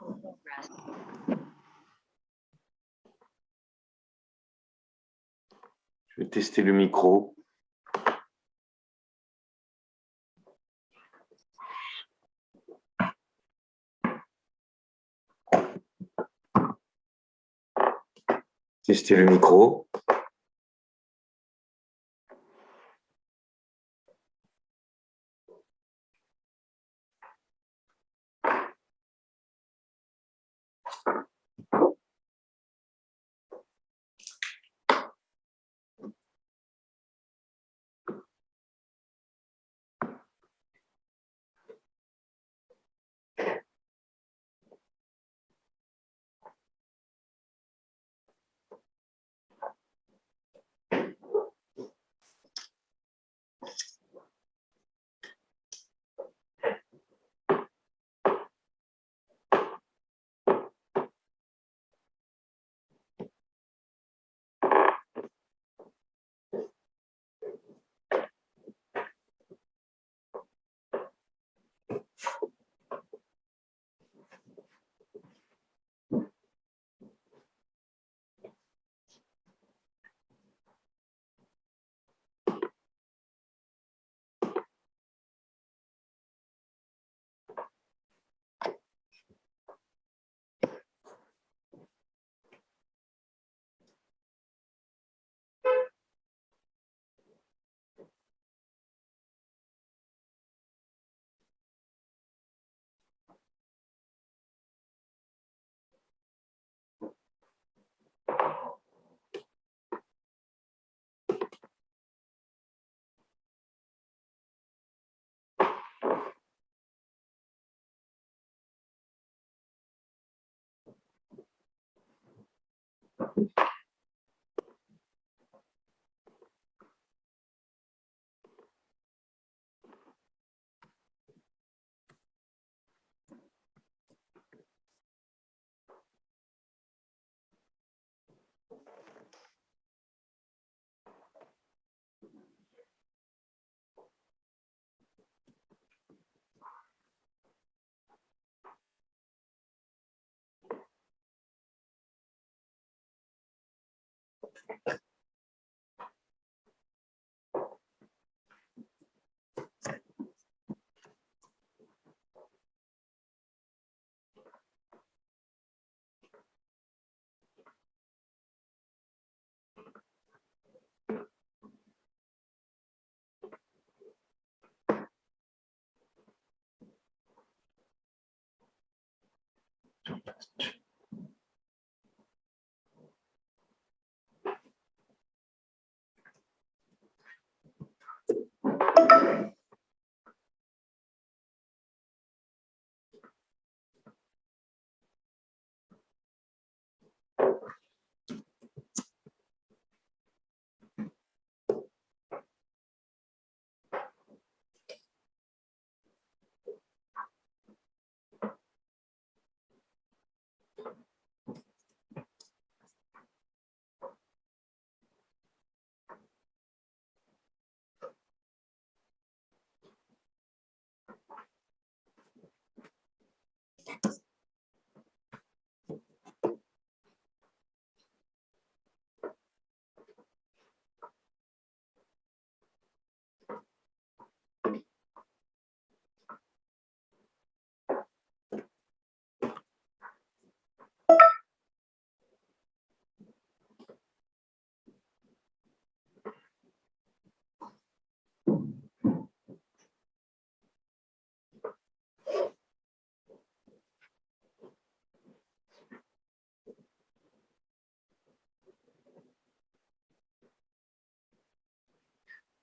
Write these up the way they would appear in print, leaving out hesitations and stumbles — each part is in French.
Je vais tester le micro. Tester le micro.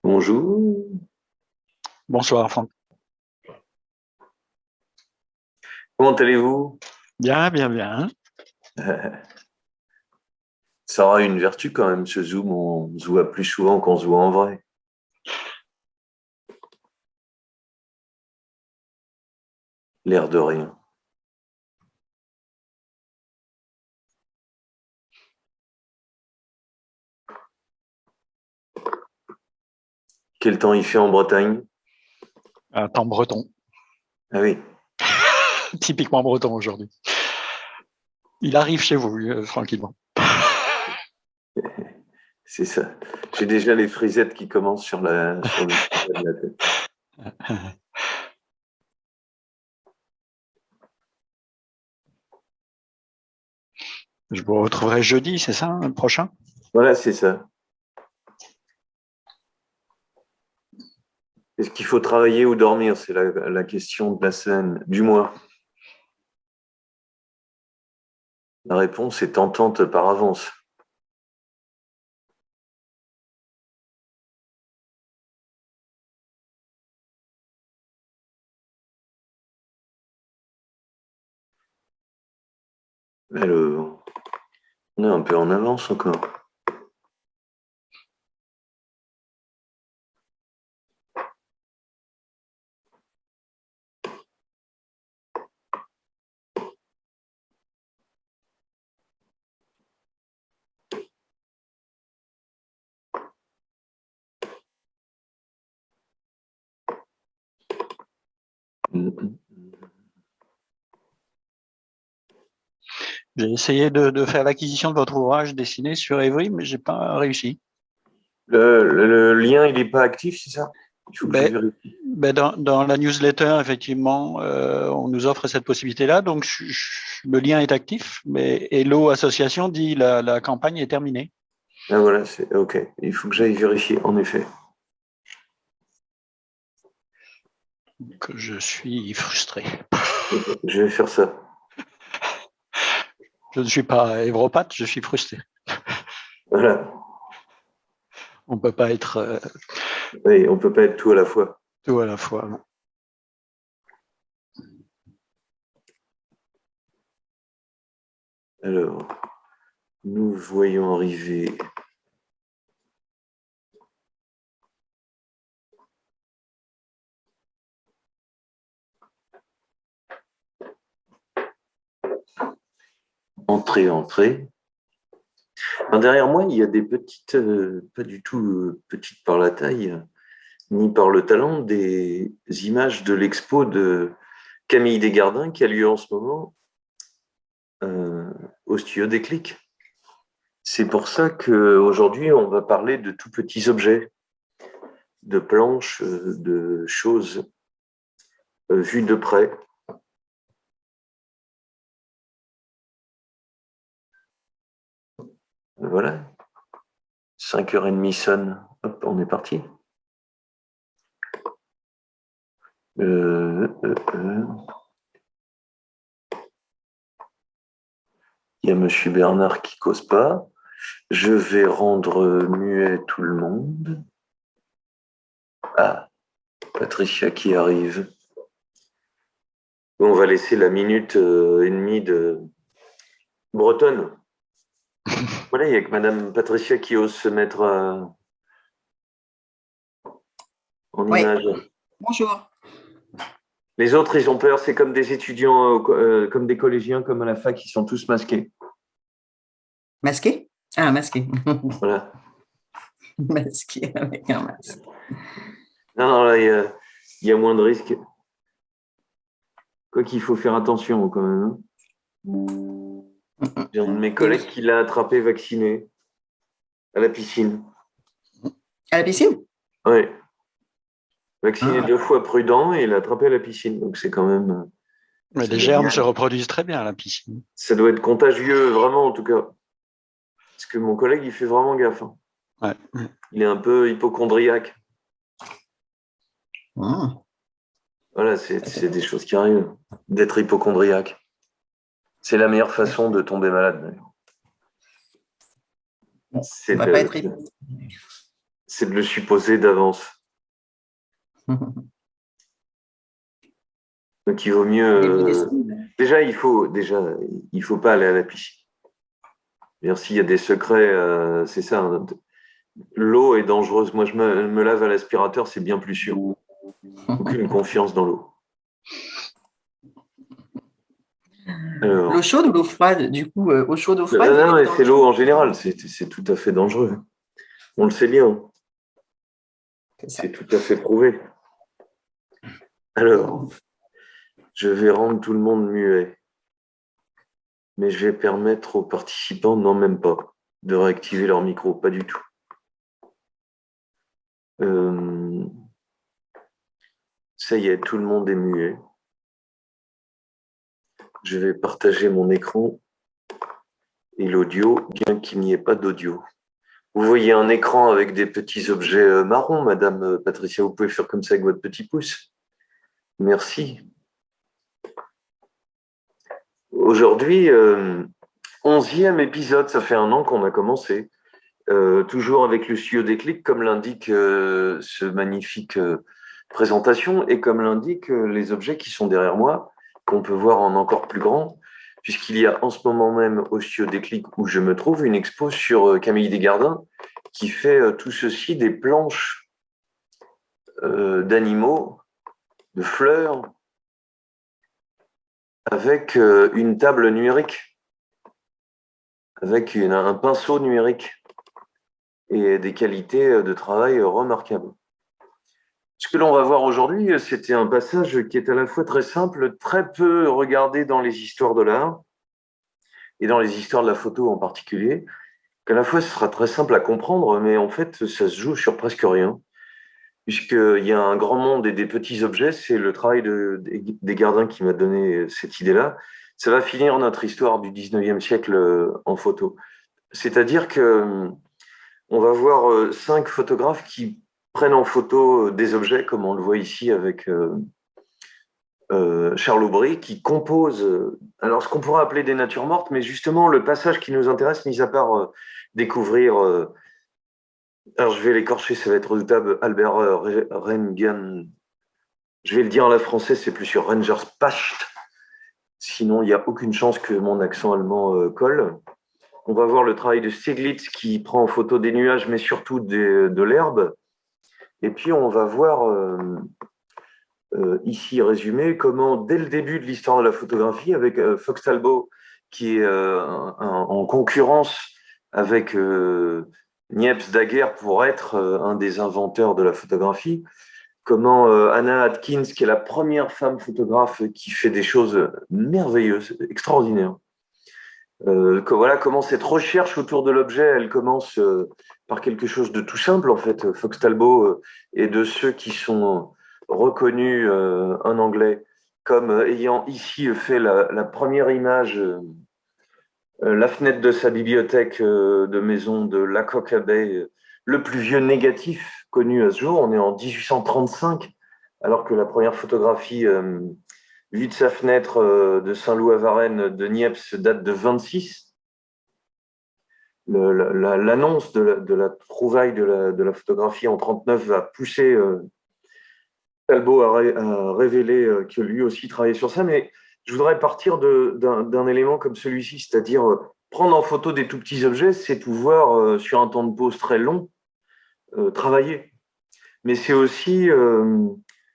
Bonjour. Bonsoir, Franck. Comment allez-vous? Bien, bien, bien. Ça aura une vertu quand même, ce Zoom. On se voit plus souvent qu'on se voit en vrai. L'air de rien. Quel temps il fait en Bretagne? Un temps breton. Ah oui. Typiquement breton aujourd'hui. Il arrive chez vous, tranquillement. C'est ça. J'ai déjà les frisettes qui commencent sur le bas de la tête. Je vous retrouverai jeudi, c'est ça, le prochain? Voilà, c'est ça. Est-ce qu'il faut travailler ou dormir? C'est la question de la semaine, du mois. La réponse est tentante par avance. Alors, on est un peu en avance encore. J'ai essayé de faire l'acquisition de votre ouvrage dessiné sur Évry, mais j'ai pas réussi. Le lien, il n'est pas actif, c'est ça? Il faut que je Ben, vérifie. dans la newsletter, effectivement, on nous offre cette possibilité-là. Donc, le lien est actif, mais Hello Association dit la campagne est terminée. Ah voilà, c'est OK. Il faut que j'aille vérifier, en effet. Donc, je suis frustré. Je vais faire ça. Je ne suis pas évropathe, je suis frustré. Voilà. On ne peut pas être Oui, on ne peut pas être tout à la fois. tout à la fois. Alors, nous voyons arriver entrée. Alors, derrière moi, il y a des petites, pas du tout petites par la taille, ni par le talent, des images de l'expo de Camille Desgardins qui a lieu en ce moment au studio Déclic. C'est pour ça qu'aujourd'hui, on va parler de tout petits objets, de planches, de choses vues de près. Voilà, 5h30 sonne. Hop, on est parti. Il y a Monsieur Bernard qui cause pas. Je vais rendre muet tout le monde. Ah, Patricia qui arrive. On va laisser la minute et demie de bretonne. Voilà, il n'y a que Madame Patricia qui ose se mettre en Oui, image. bonjour. Les autres, ils ont peur. C'est comme des étudiants, comme des collégiens, comme à la fac, ils sont tous masqués. Masqué? Ah, masqué. Voilà. Masqué avec un masque. Non, là, il y a moins de risques. Quoi qu'il faut faire attention quand même. J'ai un de mes collègues qui l'a attrapé vacciné à la piscine. À la piscine? Oui. Vacciné 2 fois prudent et il l'a attrapé à la piscine. Donc c'est quand même. Mais les germes se reproduisent très bien à la piscine. Ça doit être contagieux, vraiment en tout cas. Parce que mon collègue, il fait vraiment gaffe. Hein. Ouais. Il est un peu hypochondriaque. Mmh. Voilà, c'est des choses qui arrivent. D'être hypochondriaque. C'est la meilleure façon de tomber malade, d'ailleurs. Bon, on va pas être... C'est de le supposer d'avance. Donc il vaut mieux. Déjà, il faut pas aller à la piscine. S'il y a des secrets, c'est ça. Hein. L'eau est dangereuse. Moi, je me lave à l'aspirateur, c'est bien plus sûr. Aucune confiance dans l'eau. L'eau chaude ou l'eau froide? Du coup, eau chaude, eau froide? Non, mais c'est l'eau en général. C'est tout à fait dangereux. On le sait bien. C'est tout à fait prouvé. Alors, je vais rendre tout le monde muet. mais je vais permettre aux participants, non même pas, de réactiver leur micro, pas du tout. Ça y est, tout le monde est muet. Je vais partager mon écran et l'audio, bien qu'il n'y ait pas d'audio. Vous voyez un écran avec des petits objets marrons, Madame Patricia, vous pouvez faire comme ça avec votre petit pouce. Merci. Aujourd'hui, 11e épisode, ça fait 1 an qu'on a commencé. Toujours avec le studio Déclic, comme l'indique ce magnifique présentation et comme l'indiquent les objets qui sont derrière moi, qu'on peut voir en encore plus grand, puisqu'il y a en ce moment même au studio Déclic où je me trouve une expo sur Camille Desgardins qui fait tout ceci, des planches d'animaux, de fleurs, avec une table numérique, avec un pinceau numérique et des qualités de travail remarquables. Ce que l'on va voir aujourd'hui, c'était un passage qui est à la fois très simple, très peu regardé dans les histoires de l'art, et dans les histoires de la photo en particulier, qu'à la fois ce sera très simple à comprendre, mais en fait ça se joue sur presque rien, puisqu'il y a un grand monde et des petits objets, c'est le travail des Gardins qui m'a donné cette idée-là. Ça va finir notre histoire du 19e siècle en photo. C'est-à-dire que on va voir 5 photographes qui prennent en photo des objets, comme on le voit ici avec Charles Aubry, qui compose, alors ce qu'on pourrait appeler des natures mortes, mais justement le passage qui nous intéresse, mis à part découvrir, alors je vais l'écorcher, ça va être redoutable, Albert Rengen, je vais le dire en la française, c'est plus sûr, Rengerspacht, sinon il n'y a aucune chance que mon accent allemand colle. On va voir le travail de Stieglitz qui prend en photo des nuages, mais surtout de l'herbe. Et puis on va voir ici résumé comment, dès le début de l'histoire de la photographie, avec Fox Talbot qui est en concurrence avec Niepce Daguerre pour être un des inventeurs de la photographie, comment Anna Atkins, qui est la première femme photographe qui fait des choses merveilleuses, extraordinaires, voilà comment cette recherche autour de l'objet, elle commence par quelque chose de tout simple en fait. Fox Talbot est de ceux qui sont reconnus en anglais comme ayant ici fait la première image, la fenêtre de sa bibliothèque de maison de Lacock Abbey, le plus vieux négatif connu à ce jour. On est en 1835, alors que la première photographie vue de sa fenêtre de Saint-Loup à Varennes de Niepce date de 26. L'annonce de la trouvaille de la photographie en 39 va pousser Talbot à révéler que lui aussi travaillait sur ça. Mais je voudrais partir d'un élément comme celui-ci, c'est-à-dire prendre en photo des tout petits objets, c'est pouvoir, sur un temps de pause très long, travailler. Mais c'est aussi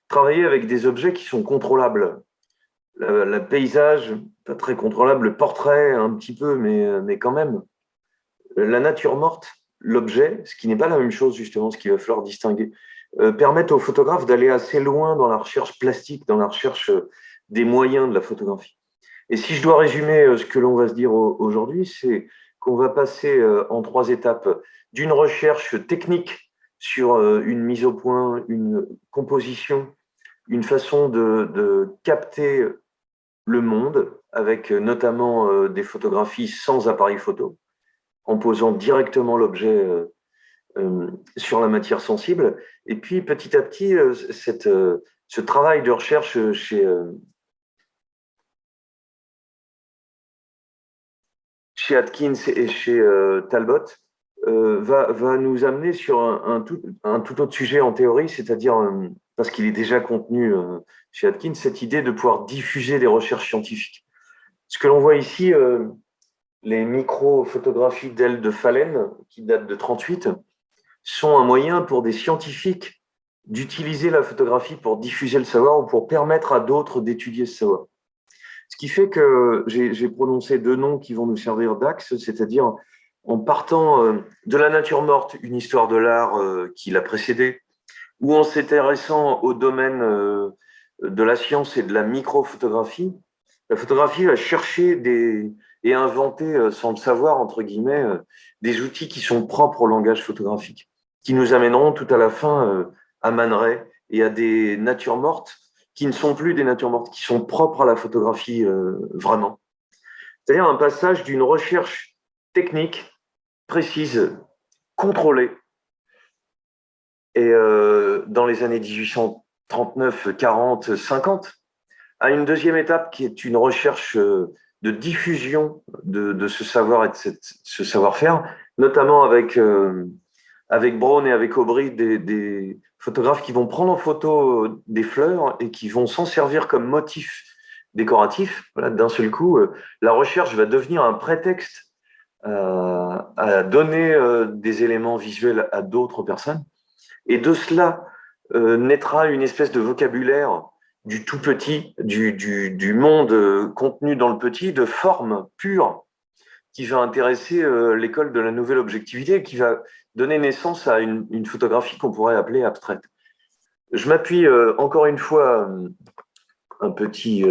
travailler avec des objets qui sont contrôlables. Le paysage, pas très contrôlable, le portrait un petit peu, mais quand même. La nature morte, l'objet, ce qui n'est pas la même chose justement, ce qu'il va falloir distinguer, permettent aux photographes d'aller assez loin dans la recherche plastique, dans la recherche des moyens de la photographie. Et si je dois résumer ce que l'on va se dire aujourd'hui, c'est qu'on va passer en 3 étapes d'une recherche technique sur une mise au point, une composition, une façon de capter le monde, avec notamment des photographies sans appareil photo, en posant directement l'objet sur la matière sensible. Et puis, petit à petit, ce travail de recherche chez Atkins et chez Talbot va nous amener sur un tout autre sujet en théorie, c'est-à-dire, parce qu'il est déjà contenu chez Atkins, cette idée de pouvoir diffuser des recherches scientifiques. Ce que l'on voit ici, les micro-photographies d'ailes de phalène, qui datent de 1938, sont un moyen pour des scientifiques d'utiliser la photographie pour diffuser le savoir ou pour permettre à d'autres d'étudier ce savoir. Ce qui fait que j'ai prononcé 2 noms qui vont nous servir d'axe, c'est-à-dire en partant de la nature morte, une histoire de l'art qui l'a précédée, ou en s'intéressant au domaine de la science et de la microphotographie. La photographie va chercher et inventer, sans le savoir, entre guillemets, des outils qui sont propres au langage photographique, qui nous amèneront tout à la fin à Man Ray et à des natures mortes qui ne sont plus des natures mortes, qui sont propres à la photographie vraiment. C'est-à-dire un passage d'une recherche technique précise, contrôlée, et dans les années 1839, 40, 50, à une deuxième étape qui est une recherche de diffusion de ce savoir et de ce savoir-faire, notamment avec Braun et avec Aubry, des photographes qui vont prendre en photo des fleurs et qui vont s'en servir comme motif décoratif. Voilà, d'un seul coup, la recherche va devenir un prétexte à donner des éléments visuels à d'autres personnes. Et de cela naîtra une espèce de vocabulaire du tout petit, du monde contenu dans le petit, de forme pure, qui va intéresser l'école de la nouvelle objectivité, qui va donner naissance à une photographie qu'on pourrait appeler abstraite. Je m'appuie encore une fois, un petit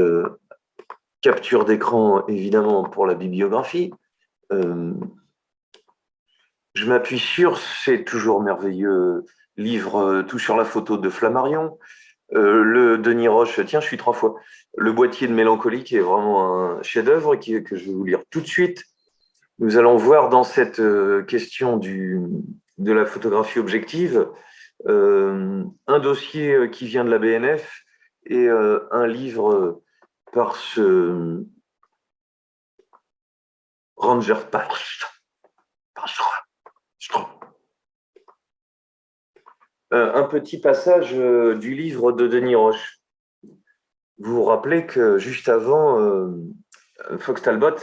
capture d'écran évidemment pour la bibliographie. Je m'appuie sur ces toujours merveilleux livres Tout sur la photo de Flammarion, le Denis Roche, tiens, je suis 3 fois, le boîtier de mélancolie qui est vraiment un chef-d'œuvre que je vais vous lire tout de suite. Nous allons voir dans cette question de la photographie objective un dossier qui vient de la BNF et un livre par ce Ranger un petit passage du livre de Denis Roche. Vous vous rappelez que juste avant, Fox Talbot,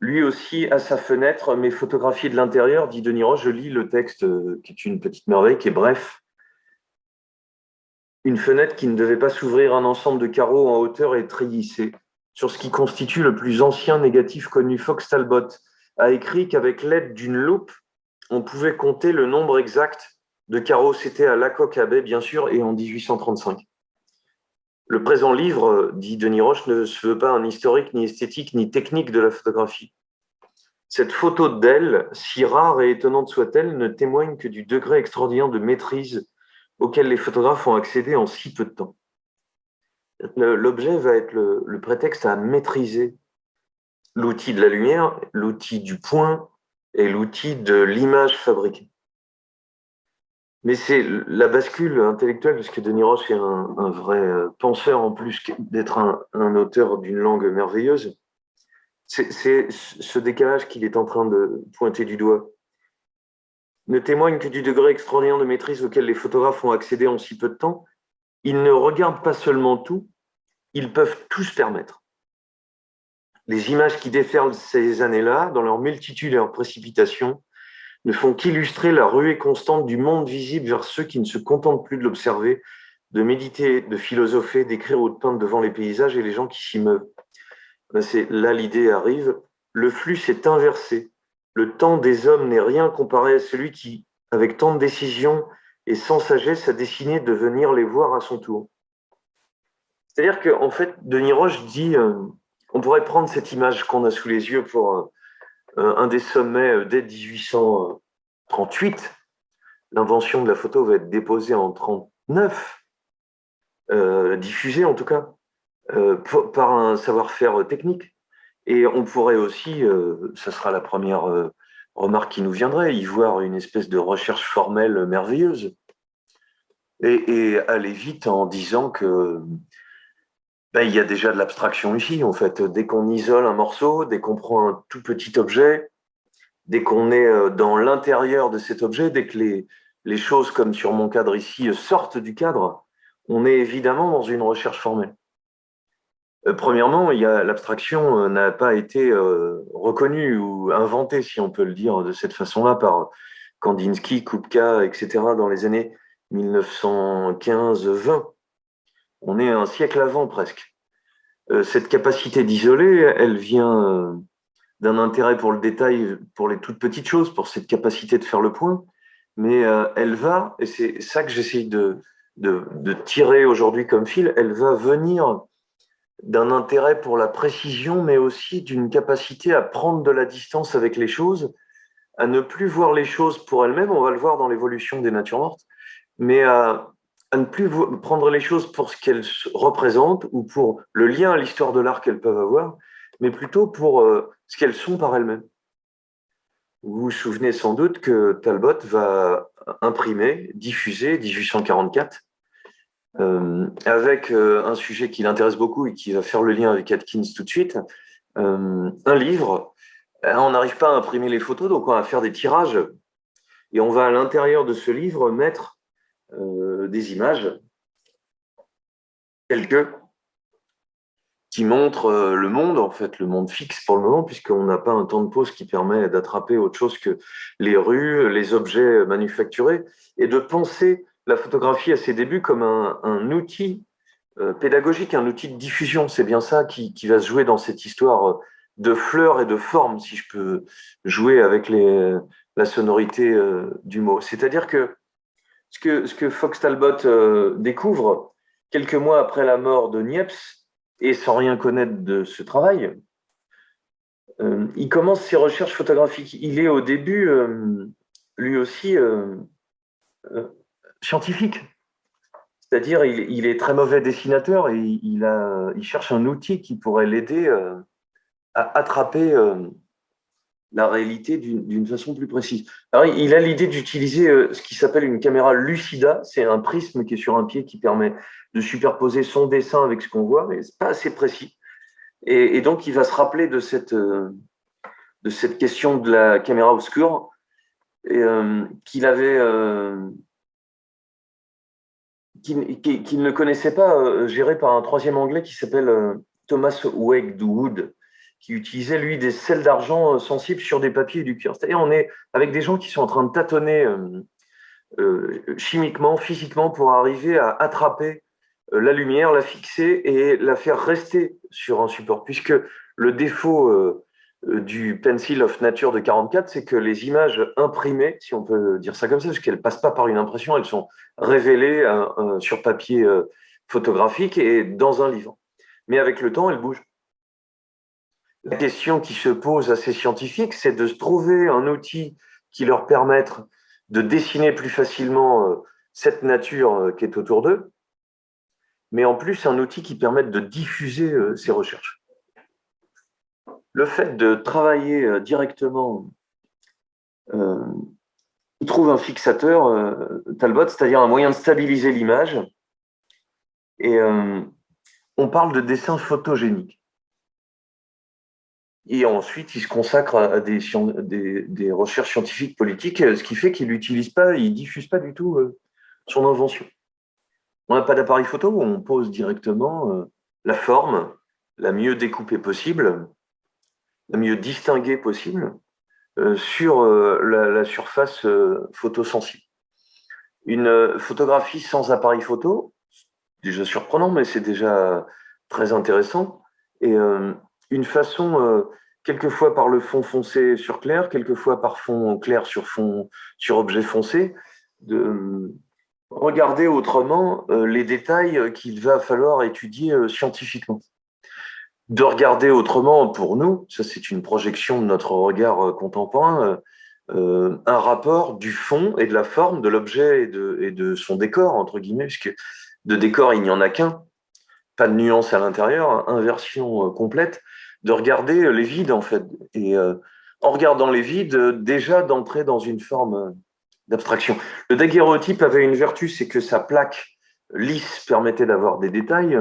lui aussi, à sa fenêtre, mais photographié de l'intérieur, dit Denis Roche, je lis le texte, qui est une petite merveille, qui est bref. Une fenêtre qui ne devait pas s'ouvrir, un ensemble de carreaux en hauteur et treillissés. Sur ce qui constitue le plus ancien négatif connu, Fox Talbot a écrit qu'avec l'aide d'une loupe, on pouvait compter le nombre exact de carreaux. C'était à Lacoque Abbey, bien sûr, et en 1835. Le présent livre, dit Denis Roche, ne se veut pas un historique, ni esthétique, ni technique de la photographie. Cette photo d'elle, si rare et étonnante soit-elle, ne témoigne que du degré extraordinaire de maîtrise auquel les photographes ont accédé en si peu de temps. L'objet va être le prétexte à maîtriser l'outil de la lumière, l'outil du point et l'outil de l'image fabriquée. Mais c'est la bascule intellectuelle, parce que Denis Roche est un vrai penseur en plus d'être un auteur d'une langue merveilleuse. C'est ce décalage qu'il est en train de pointer du doigt. Ne témoigne que du degré extraordinaire de maîtrise auquel les photographes ont accédé en si peu de temps. Ils ne regardent pas seulement tout, ils peuvent tout se permettre. Les images qui déferlent ces années-là, dans leur multitude et leur précipitation, ne font qu'illustrer la ruée constante du monde visible vers ceux qui ne se contentent plus de l'observer, de méditer, de philosopher, d'écrire ou de peindre devant les paysages et les gens qui s'y meuvent. Là, l'idée arrive. Le flux s'est inversé. Le temps des hommes n'est rien comparé à celui qui, avec tant de décision et sans sagesse, a décidé de venir les voir à son tour. C'est-à-dire qu'en fait, Denis Roche dit, on pourrait prendre cette image qu'on a sous les yeux pour un des sommets dès 1838. L'invention de la photo va être déposée en 1939, diffusée en tout cas, par un savoir-faire technique. Et on pourrait aussi, ça sera la première remarque qui nous viendrait, y voir une espèce de recherche formelle merveilleuse. Et aller vite en disant que il y a déjà de l'abstraction ici, en fait. Dès qu'on isole un morceau, dès qu'on prend un tout petit objet, dès qu'on est dans l'intérieur de cet objet, dès que les choses, comme sur mon cadre ici, sortent du cadre, on est évidemment dans une recherche formelle. Premièrement, l'abstraction n'a pas été reconnue ou inventée, si on peut le dire de cette façon-là, par Kandinsky, Kupka, etc., dans les années 1915-20. On est un siècle avant presque. Cette capacité d'isoler, elle vient d'un intérêt pour le détail, pour les toutes petites choses, pour cette capacité de faire le point, mais elle va, et c'est ça que j'essaye de tirer aujourd'hui comme fil, elle va venir d'un intérêt pour la précision, mais aussi d'une capacité à prendre de la distance avec les choses, à ne plus voir les choses pour elles-mêmes, on va le voir dans l'évolution des natures mortes, mais à ne plus prendre les choses pour ce qu'elles représentent ou pour le lien à l'histoire de l'art qu'elles peuvent avoir, mais plutôt pour ce qu'elles sont par elles-mêmes. Vous vous souvenez sans doute que Talbot va imprimer, diffuser, 1844, avec un sujet qui l'intéresse beaucoup et qui va faire le lien avec Atkins tout de suite, un livre. On n'arrive pas à imprimer les photos, donc on va faire des tirages et on va à l'intérieur de ce livre mettre des images quelques qui montrent le monde, en fait, le monde fixe pour le moment, puisqu'on n'a pas un temps de pause qui permet d'attraper autre chose que les rues, les objets manufacturés, et de penser la photographie à ses débuts comme un outil pédagogique, un outil de diffusion. C'est bien ça qui va se jouer dans cette histoire de fleurs et de formes, si je peux jouer avec la sonorité du mot. C'est-à-dire que ce que Fox Talbot découvre quelques mois après la mort de Niepce, et sans rien connaître de ce travail, il commence ses recherches photographiques. Il est au début, lui aussi, scientifique. C'est-à-dire, il est très mauvais dessinateur et il cherche un outil qui pourrait l'aider à attraper la réalité d'une façon plus précise. Alors, il a l'idée d'utiliser ce qui s'appelle une caméra lucida. C'est un prisme qui est sur un pied qui permet de superposer son dessin avec ce qu'on voit, mais ce n'est pas assez précis. Et donc, il va se rappeler de cette question de la caméra obscure et qu'il avait, qu'il ne connaissait pas, géré par un troisième anglais qui s'appelle Thomas Wedgwood, qui utilisait, lui, des sels d'argent sensibles sur des papiers et du cuir. C'est-à-dire, on est avec des gens qui sont en train de tâtonner chimiquement, physiquement, pour arriver à attraper la lumière, la fixer et la faire rester sur un support. Puisque le défaut du Pencil of Nature de 44, c'est que les images imprimées, si on peut dire ça comme ça, parce qu'elles ne passent pas par une impression, elles sont révélées sur papier photographique et dans un livre. Mais avec le temps, elles bougent. La question qui se pose à ces scientifiques, c'est de se trouver un outil qui leur permette de dessiner plus facilement cette nature qui est autour d'eux, mais en plus un outil qui permette de diffuser ces recherches. Le fait de travailler directement, il trouve un fixateur, Talbot, c'est-à-dire un moyen de stabiliser l'image, et on parle de dessin photogénique. Et ensuite, il se consacre à des recherches scientifiques politiques, ce qui fait qu'il n'utilise pas, il ne diffuse pas du tout son invention. On n'a pas d'appareil photo, on pose directement la forme la mieux découpée possible, la mieux distinguée possible sur la surface photosensible. Une photographie sans appareil photo, déjà surprenant, mais c'est déjà très intéressant. Et une façon, quelquefois par le fond foncé sur clair, quelquefois par fond clair sur objet foncé, de regarder autrement les détails qu'il va falloir étudier scientifiquement. De regarder autrement pour nous, ça c'est une projection de notre regard contemporain, un rapport du fond et de la forme de l'objet et de son décor, entre guillemets, puisque de décor il n'y en a qu'un, pas de nuance à l'intérieur, inversion complète, de regarder les vides en fait. Et en regardant les vides, déjà d'entrer dans une forme d'abstraction. Le daguerreotype avait une vertu, c'est que sa plaque lisse permettait d'avoir des détails.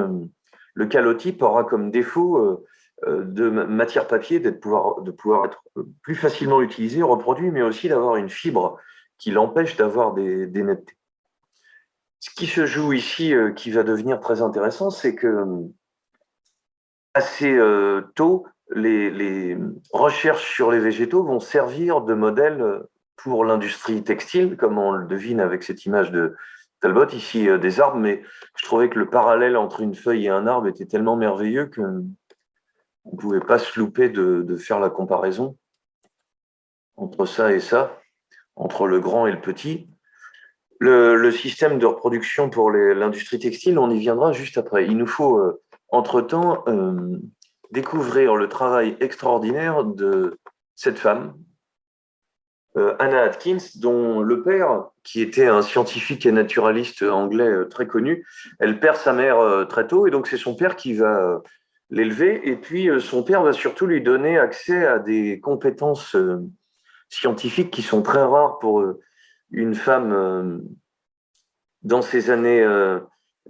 Le calotype aura comme défaut de matière papier de pouvoir être plus facilement utilisé, reproduit, mais aussi d'avoir une fibre qui l'empêche d'avoir des nettetés. Ce qui se joue ici, qui va devenir très intéressant, c'est que assez tôt, les recherches sur les végétaux vont servir de modèle pour l'industrie textile, comme on le devine avec cette image de Talbot, ici des arbres, mais je trouvais que le parallèle entre une feuille et un arbre était tellement merveilleux qu'on ne pouvait pas se louper de faire la comparaison entre ça et ça, entre le grand et le petit. Le système de reproduction pour l'industrie textile, on y viendra juste après. Il nous faut entre-temps, découvrir le travail extraordinaire de cette femme, Anna Atkins, dont le père, qui était un scientifique et naturaliste anglais très connu, elle perd sa mère très tôt, et donc c'est son père qui va l'élever, et puis son père va surtout lui donner accès à des compétences scientifiques qui sont très rares pour une femme dans ces années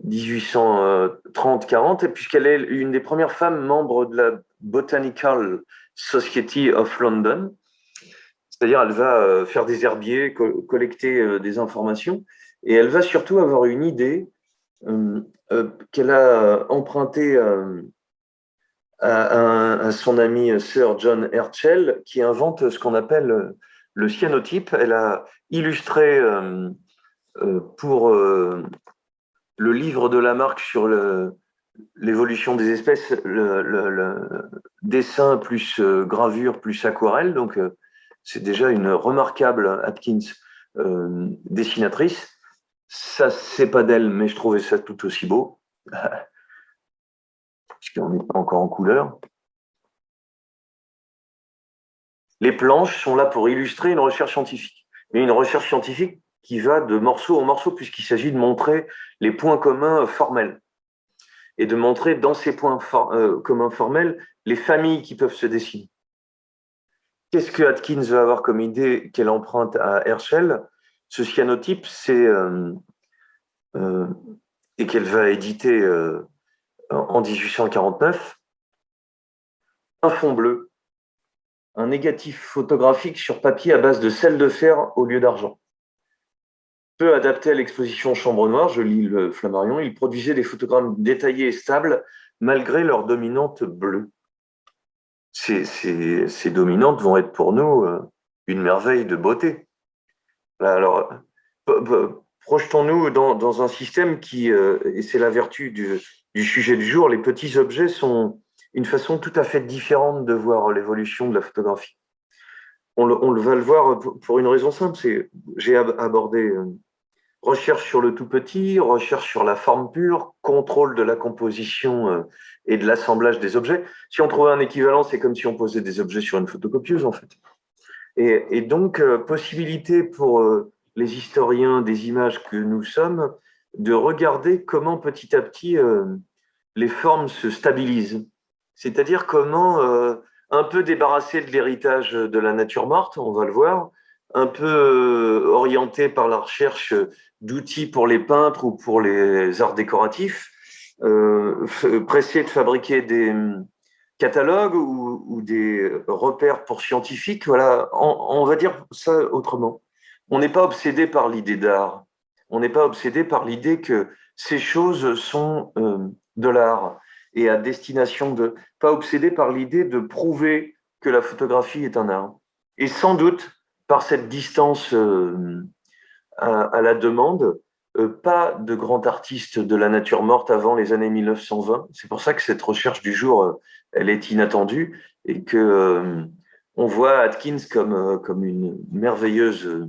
1830-40, puisqu'elle est une des premières femmes membres de la Botanical Society of London. C'est-à-dire, elle va faire des herbiers, collecter des informations, et elle va surtout avoir une idée qu'elle a empruntée à son ami Sir John Herschel, qui invente ce qu'on appelle le cyanotype. Elle a illustré pour le livre de Lamarck sur l'évolution des espèces, le dessin plus gravure plus aquarelle, donc c'est déjà une remarquable Atkins dessinatrice. Ça, c'est pas d'elle, mais je trouvais ça tout aussi beau, puisqu'on n'est pas encore en couleur. Les planches sont là pour illustrer une recherche scientifique, mais une recherche scientifique qui va de morceau en morceau, puisqu'il s'agit de montrer les points communs formels et de montrer dans ces points communs formels les familles qui peuvent se dessiner. Qu'est-ce que Atkins va avoir comme idée qu'elle emprunte à Herschel? Ce cyanotype, et qu'elle va éditer en 1849, un fond bleu, un négatif photographique sur papier à base de sel de fer au lieu d'argent. Peu adapté à l'exposition chambre noire, je lis le Flammarion, il produisait des photogrammes détaillés et stables malgré leur dominante bleue. Ces dominantes vont être pour nous une merveille de beauté. Alors, projetons-nous dans un système qui, et c'est la vertu du sujet du jour, les petits objets sont une façon tout à fait différente de voir l'évolution de la photographie. On va le voir pour une raison simple, c'est j'ai abordé recherche sur le tout petit, recherche sur la forme pure, contrôle de la composition et de l'assemblage des objets. Si on trouvait un équivalent, c'est comme si on posait des objets sur une photocopieuse, en fait. Et donc, possibilité pour les historiens des images que nous sommes de regarder comment petit à petit les formes se stabilisent. C'est-à-dire comment un peu débarrassé de l'héritage de la nature morte, on va le voir, un peu orienté par la recherche d'outils pour les peintres ou pour les arts décoratifs, pressé de fabriquer des catalogues ou des repères pour scientifiques. Voilà, on va dire ça autrement. On n'est pas obsédé par l'idée d'art. On n'est pas obsédé par l'idée que ces choses sont de l'art et à destination de... Pas obsédé par l'idée de prouver que la photographie est un art. Et sans doute, par cette distance à la demande, pas de grand artiste de la nature morte avant les années 1920. C'est pour ça que cette recherche du jour, elle est inattendue et que on voit Atkins comme une merveilleuse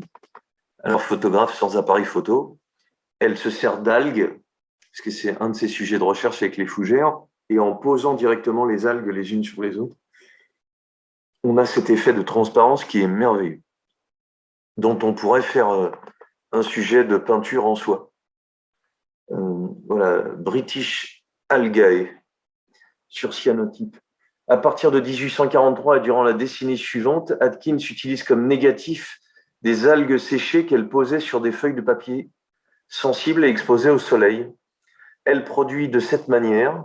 photographe sans appareil photo. Elle se sert d'algues, parce que c'est un de ses sujets de recherche avec les fougères, et en posant directement les algues les unes sur les autres, on a cet effet de transparence qui est merveilleux, dont on pourrait faire un sujet de peinture en soi. Voilà, British Algae sur cyanotype. À partir de 1843 et durant la décennie suivante, Atkins utilise comme négatif des algues séchées qu'elle posait sur des feuilles de papier sensibles et exposées au soleil. Elle produit de cette manière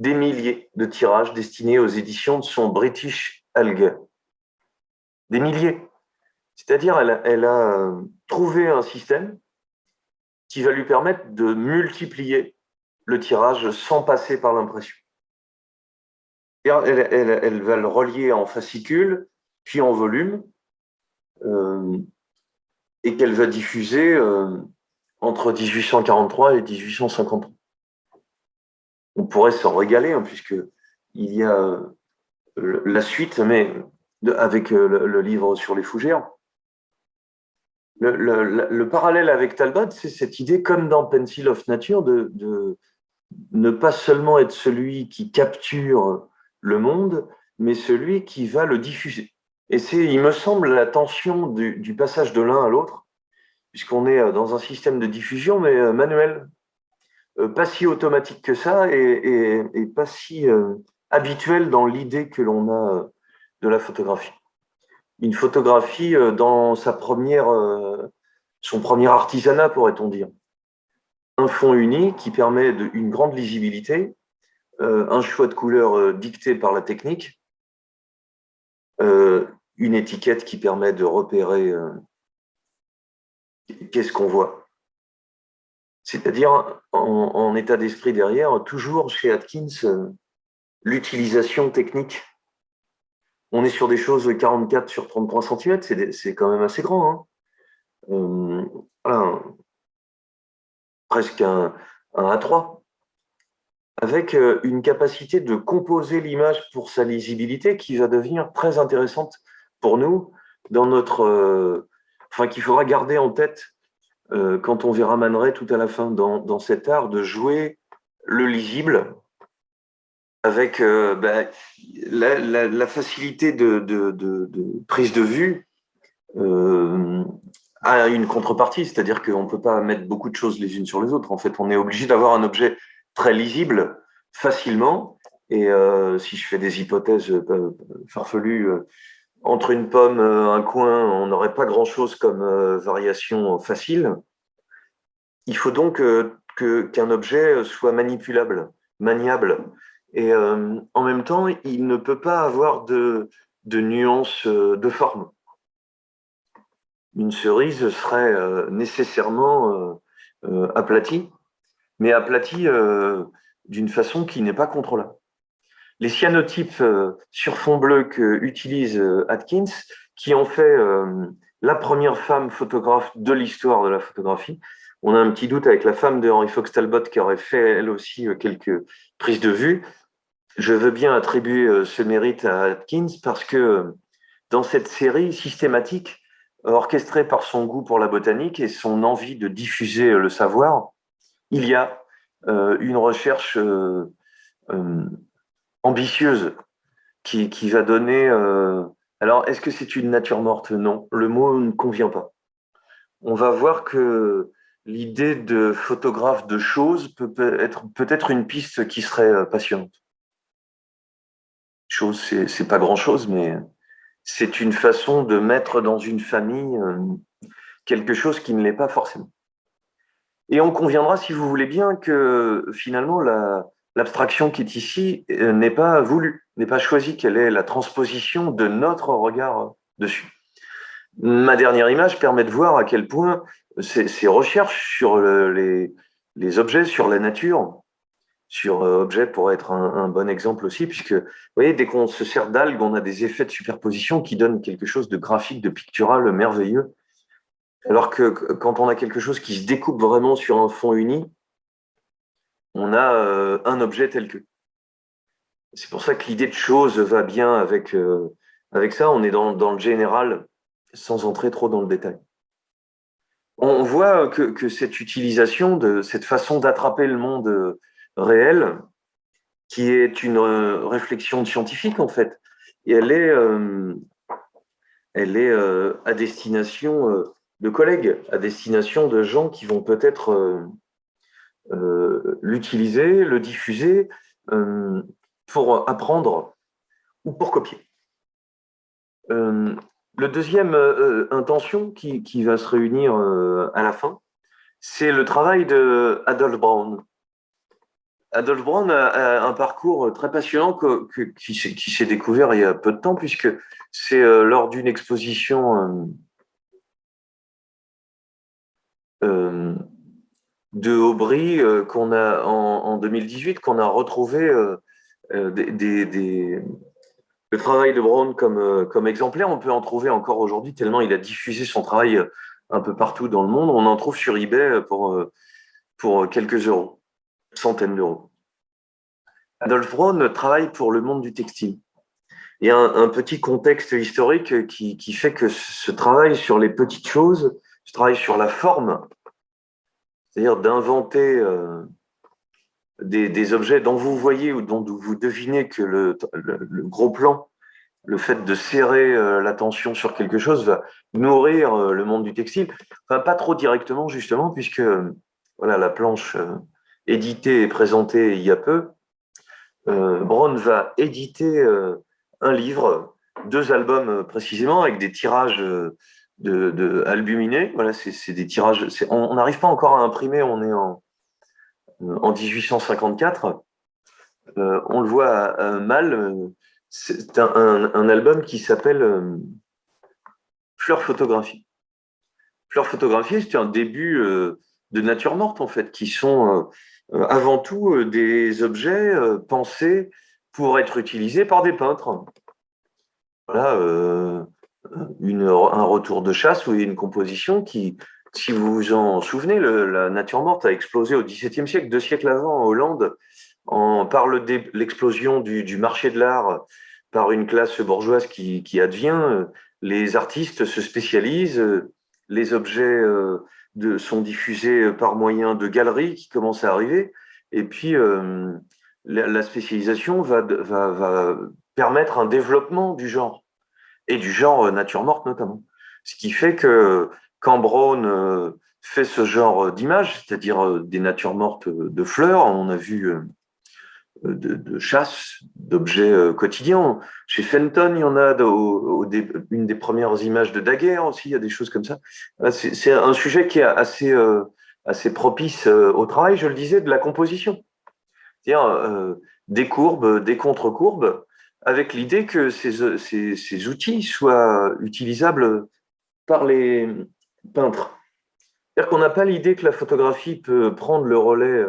des milliers de tirages destinés aux éditions de son British Algae. Des milliers. C'est-à-dire, elle a trouvé un système qui va lui permettre de multiplier le tirage sans passer par l'impression. Elle va le relier en fascicule, puis en volume, et qu'elle va diffuser entre 1843 et 1853. On pourrait s'en régaler, hein, puisqu'il y a la suite, mais avec le livre sur les fougères. Le parallèle avec Talbot, c'est cette idée, comme dans Pencil of Nature, de ne pas seulement être celui qui capture le monde, mais celui qui va le diffuser. Et c'est, il me semble, la tension du passage de l'un à l'autre, puisqu'on est dans un système de diffusion, mais manuel, pas si automatique que ça et pas si habituel dans l'idée que l'on a de la photographie. Une photographie dans son premier artisanat, pourrait-on dire. Un fond uni qui permet une grande lisibilité, un choix de couleurs dicté par la technique, une étiquette qui permet de repérer qu'est-ce qu'on voit. C'est-à-dire, en état d'esprit derrière, toujours chez Atkins, l'utilisation technique. On est sur des choses 44 sur 33 cm, c'est quand même assez grand. Hein. Voilà, presque un A3, avec une capacité de composer l'image pour sa lisibilité qui va devenir très intéressante pour nous, dans notre, qu'il faudra garder en tête quand on verra Man Ray tout à la fin, dans cet art de jouer le lisible avec la facilité de prise de vue a une contrepartie, c'est-à-dire qu'on ne peut pas mettre beaucoup de choses les unes sur les autres. En fait, on est obligé d'avoir un objet très lisible facilement. Et si je fais des hypothèses farfelues, entre une pomme, un coin, on n'aurait pas grand-chose comme variation facile. Il faut donc qu'un objet soit manipulable, maniable. Et en même temps, il ne peut pas avoir de nuances de forme. Une cerise serait nécessairement aplatie, mais aplatie d'une façon qui n'est pas contrôlable. Les cyanotypes sur fond bleu qu'utilise Atkins, qui ont fait la première femme photographe de l'histoire de la photographie. On a un petit doute avec la femme de Henry Fox Talbot qui aurait fait elle aussi quelques prises de vue. Je veux bien attribuer ce mérite à Atkins parce que dans cette série systématique, orchestrée par son goût pour la botanique et son envie de diffuser le savoir, il y a une recherche ambitieuse qui va donner... Alors, est-ce que c'est une nature morte? Non, le mot ne convient pas. On va voir que l'idée de photographe de choses peut-être une piste qui serait passionnante. Chose, c'est pas grand-chose, mais c'est une façon de mettre dans une famille quelque chose qui ne l'est pas forcément. Et on conviendra, si vous voulez bien, que finalement, l'abstraction qui est ici n'est pas voulue, n'est pas choisie, qu'elle est la transposition de notre regard dessus. Ma dernière image permet de voir à quel point ces recherches sur les objets, sur la nature, sur objet pourrait être un bon exemple aussi, puisque, vous voyez, dès qu'on se sert d'algues, on a des effets de superposition qui donnent quelque chose de graphique, de pictural, merveilleux. Alors que quand on a quelque chose qui se découpe vraiment sur un fond uni, on a un objet tel que. C'est pour ça que l'idée de chose va bien avec ça. On est dans le général sans entrer trop dans le détail. On voit que cette utilisation de cette façon d'attraper le monde réel, qui est une réflexion scientifique en fait, et elle est à destination de collègues, à destination de gens qui vont peut-être l'utiliser, le diffuser pour apprendre ou pour copier. Le deuxième intention qui va se réunir à la fin, c'est le travail de Adolf Braun. Adolf Braun a un parcours très passionnant qui s'est découvert il y a peu de temps, puisque c'est lors d'une exposition de Aubry qu'on a en 2018, qu'on a retrouvé le travail de Braun comme exemplaire. On peut en trouver encore aujourd'hui, tellement il a diffusé son travail un peu partout dans le monde. On en trouve sur eBay pour quelques euros, centaines d'euros. Adolf Braun travaille pour le monde du textile. Il y a un petit contexte historique qui fait que ce travail sur les petites choses, ce travail sur la forme, c'est-à-dire d'inventer des objets dont vous voyez ou dont vous devinez que le gros plan, le fait de serrer l'attention sur quelque chose va nourrir le monde du textile. Enfin, pas trop directement, justement, puisque voilà, la planche éditée et présentée il y a peu, Braun va éditer un livre, 2 albums précisément, avec des tirages albuminés. Voilà, c'est des tirages. On n'arrive pas encore à imprimer, on est en 1854. On le voit mal. C'est un album qui s'appelle Fleurs photographies. Fleurs photographies, c'est un début de nature morte, en fait, qui sont avant tout des objets pensés pour être utilisés par des peintres. Voilà, un retour de chasse ou une composition qui, si vous vous en souvenez, la nature morte a explosé au XVIIe siècle, 2 siècles avant, en Hollande, par l'explosion du marché de l'art par une classe bourgeoise qui advient. Les artistes se spécialisent, les objets sont diffusés par moyen de galeries qui commencent à arriver, et puis la spécialisation va permettre un développement du genre, et du genre nature morte notamment. Ce qui fait que quand Braun fait ce genre d'image, c'est-à-dire des natures mortes de fleurs, on a vu de chasse, d'objets quotidiens. Chez Fenton, il y en a une des premières images de Daguerre aussi, il y a des choses comme ça. C'est un sujet qui est assez propice au travail, je le disais, de la composition. C'est-à-dire des courbes, des contre-courbes, avec l'idée que ces outils soient utilisables par les peintres. C'est-à-dire qu'on n'a pas l'idée que la photographie peut prendre le relais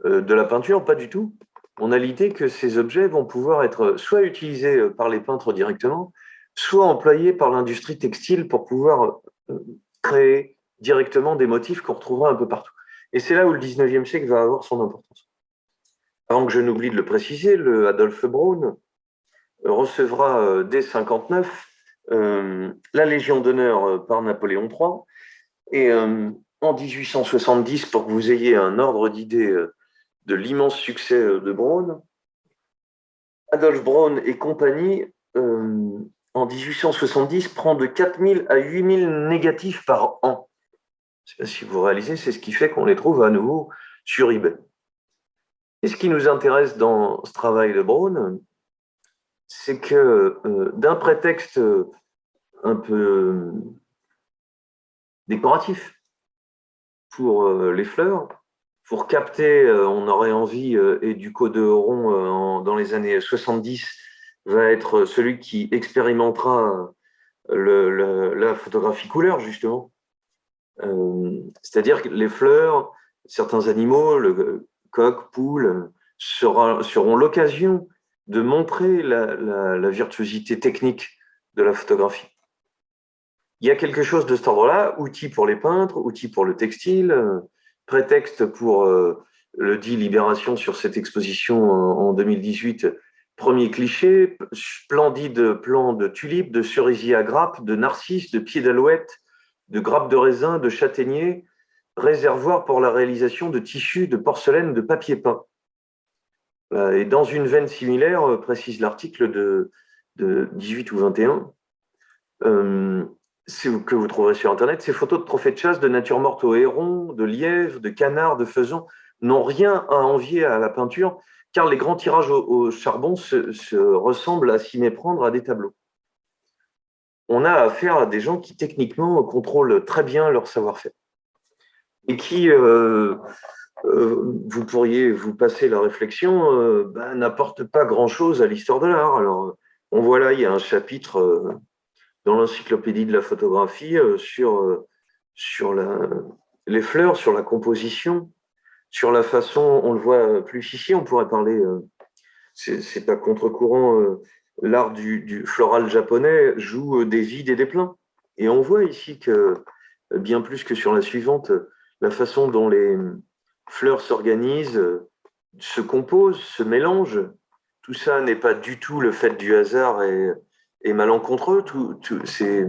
de la peinture, pas du tout. On a l'idée que ces objets vont pouvoir être soit utilisés par les peintres directement, soit employés par l'industrie textile pour pouvoir créer directement des motifs qu'on retrouvera un peu partout. Et c'est là où le 19e siècle va avoir son importance. Avant que je n'oublie de le préciser, le Adolphe Braun recevra dès 59 la Légion d'honneur par Napoléon III. Et en 1870, pour que vous ayez un ordre d'idée de l'immense succès de Braun, Adolphe Braun et compagnie, en 1870, prend de 4000 à 8000 négatifs par an. Je ne sais pas si vous réalisez, c'est ce qui fait qu'on les trouve à nouveau sur eBay. Et ce qui nous intéresse dans ce travail de Braun, c'est que d'un prétexte un peu décoratif pour les fleurs, pour capter, on aurait envie, et Ducos de Heuron, dans les années 70, va être celui qui expérimentera la photographie couleur, justement. C'est-à-dire que les fleurs, certains animaux, le coq, poule, seront l'occasion de montrer la virtuosité technique de la photographie. Il y a quelque chose de cet ordre-là, outil pour les peintres, outil pour le textile, prétexte pour le dit Libération sur cette exposition en 2018. Premier cliché, splendide plan de tulipes, de cerisiers à grappes, de narcisses, de pieds d'alouette, de grappes de raisin, de châtaigniers, réservoir pour la réalisation de tissus, de porcelaine, de papier peint. Et dans une veine similaire, précise l'article de 18 ou 21, que vous trouverez sur Internet, ces photos de trophées de chasse de nature morte au héron, de lièvre, de canard, de faisan, n'ont rien à envier à la peinture, car les grands tirages au charbon se ressemblent à s'y méprendre à des tableaux. On a affaire à des gens qui, techniquement, contrôlent très bien leur savoir-faire. Et qui, vous pourriez vous passer la réflexion, n'apportent pas grand-chose à l'histoire de l'art. Alors, on voit là, il y a un chapitre dans l'encyclopédie de la photographie sur les fleurs, sur la composition, sur la façon, on le voit plus ici, on pourrait parler, c'est à contre-courant, l'art du floral japonais joue des vides et des pleins. Et on voit ici que, bien plus que sur la suivante, la façon dont les fleurs s'organisent, se composent, se mélangent, tout ça n'est pas du tout le fait du hasard et malencontreux. C'est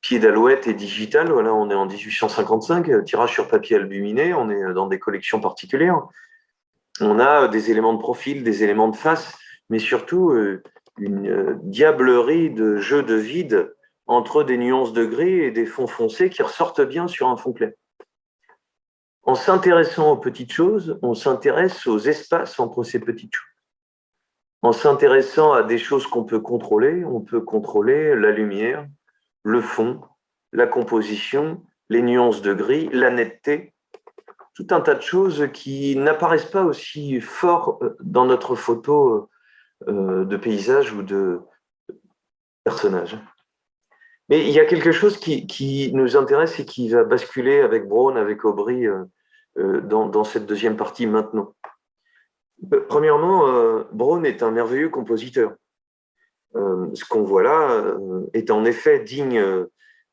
pied d'alouette et digital. Voilà, on est en 1855, tirage sur papier albuminé, on est dans des collections particulières. on a des éléments de profil, des éléments de face, mais surtout une diablerie de jeux de vide entre des nuances de gris et des fonds foncés qui ressortent bien sur un fond clair. En s'intéressant aux petites choses, on s'intéresse aux espaces entre ces petites choses. En s'intéressant à des choses qu'on peut contrôler, on peut contrôler la lumière, le fond, la composition, les nuances de gris, la netteté, tout un tas de choses qui n'apparaissent pas aussi fort dans notre photo de paysage ou de personnage. Mais il y a quelque chose qui nous intéresse et qui va basculer avec Braun, avec Aubry, dans cette deuxième partie maintenant. Premièrement, Braun est un merveilleux compositeur. Ce qu'on voit là est en effet digne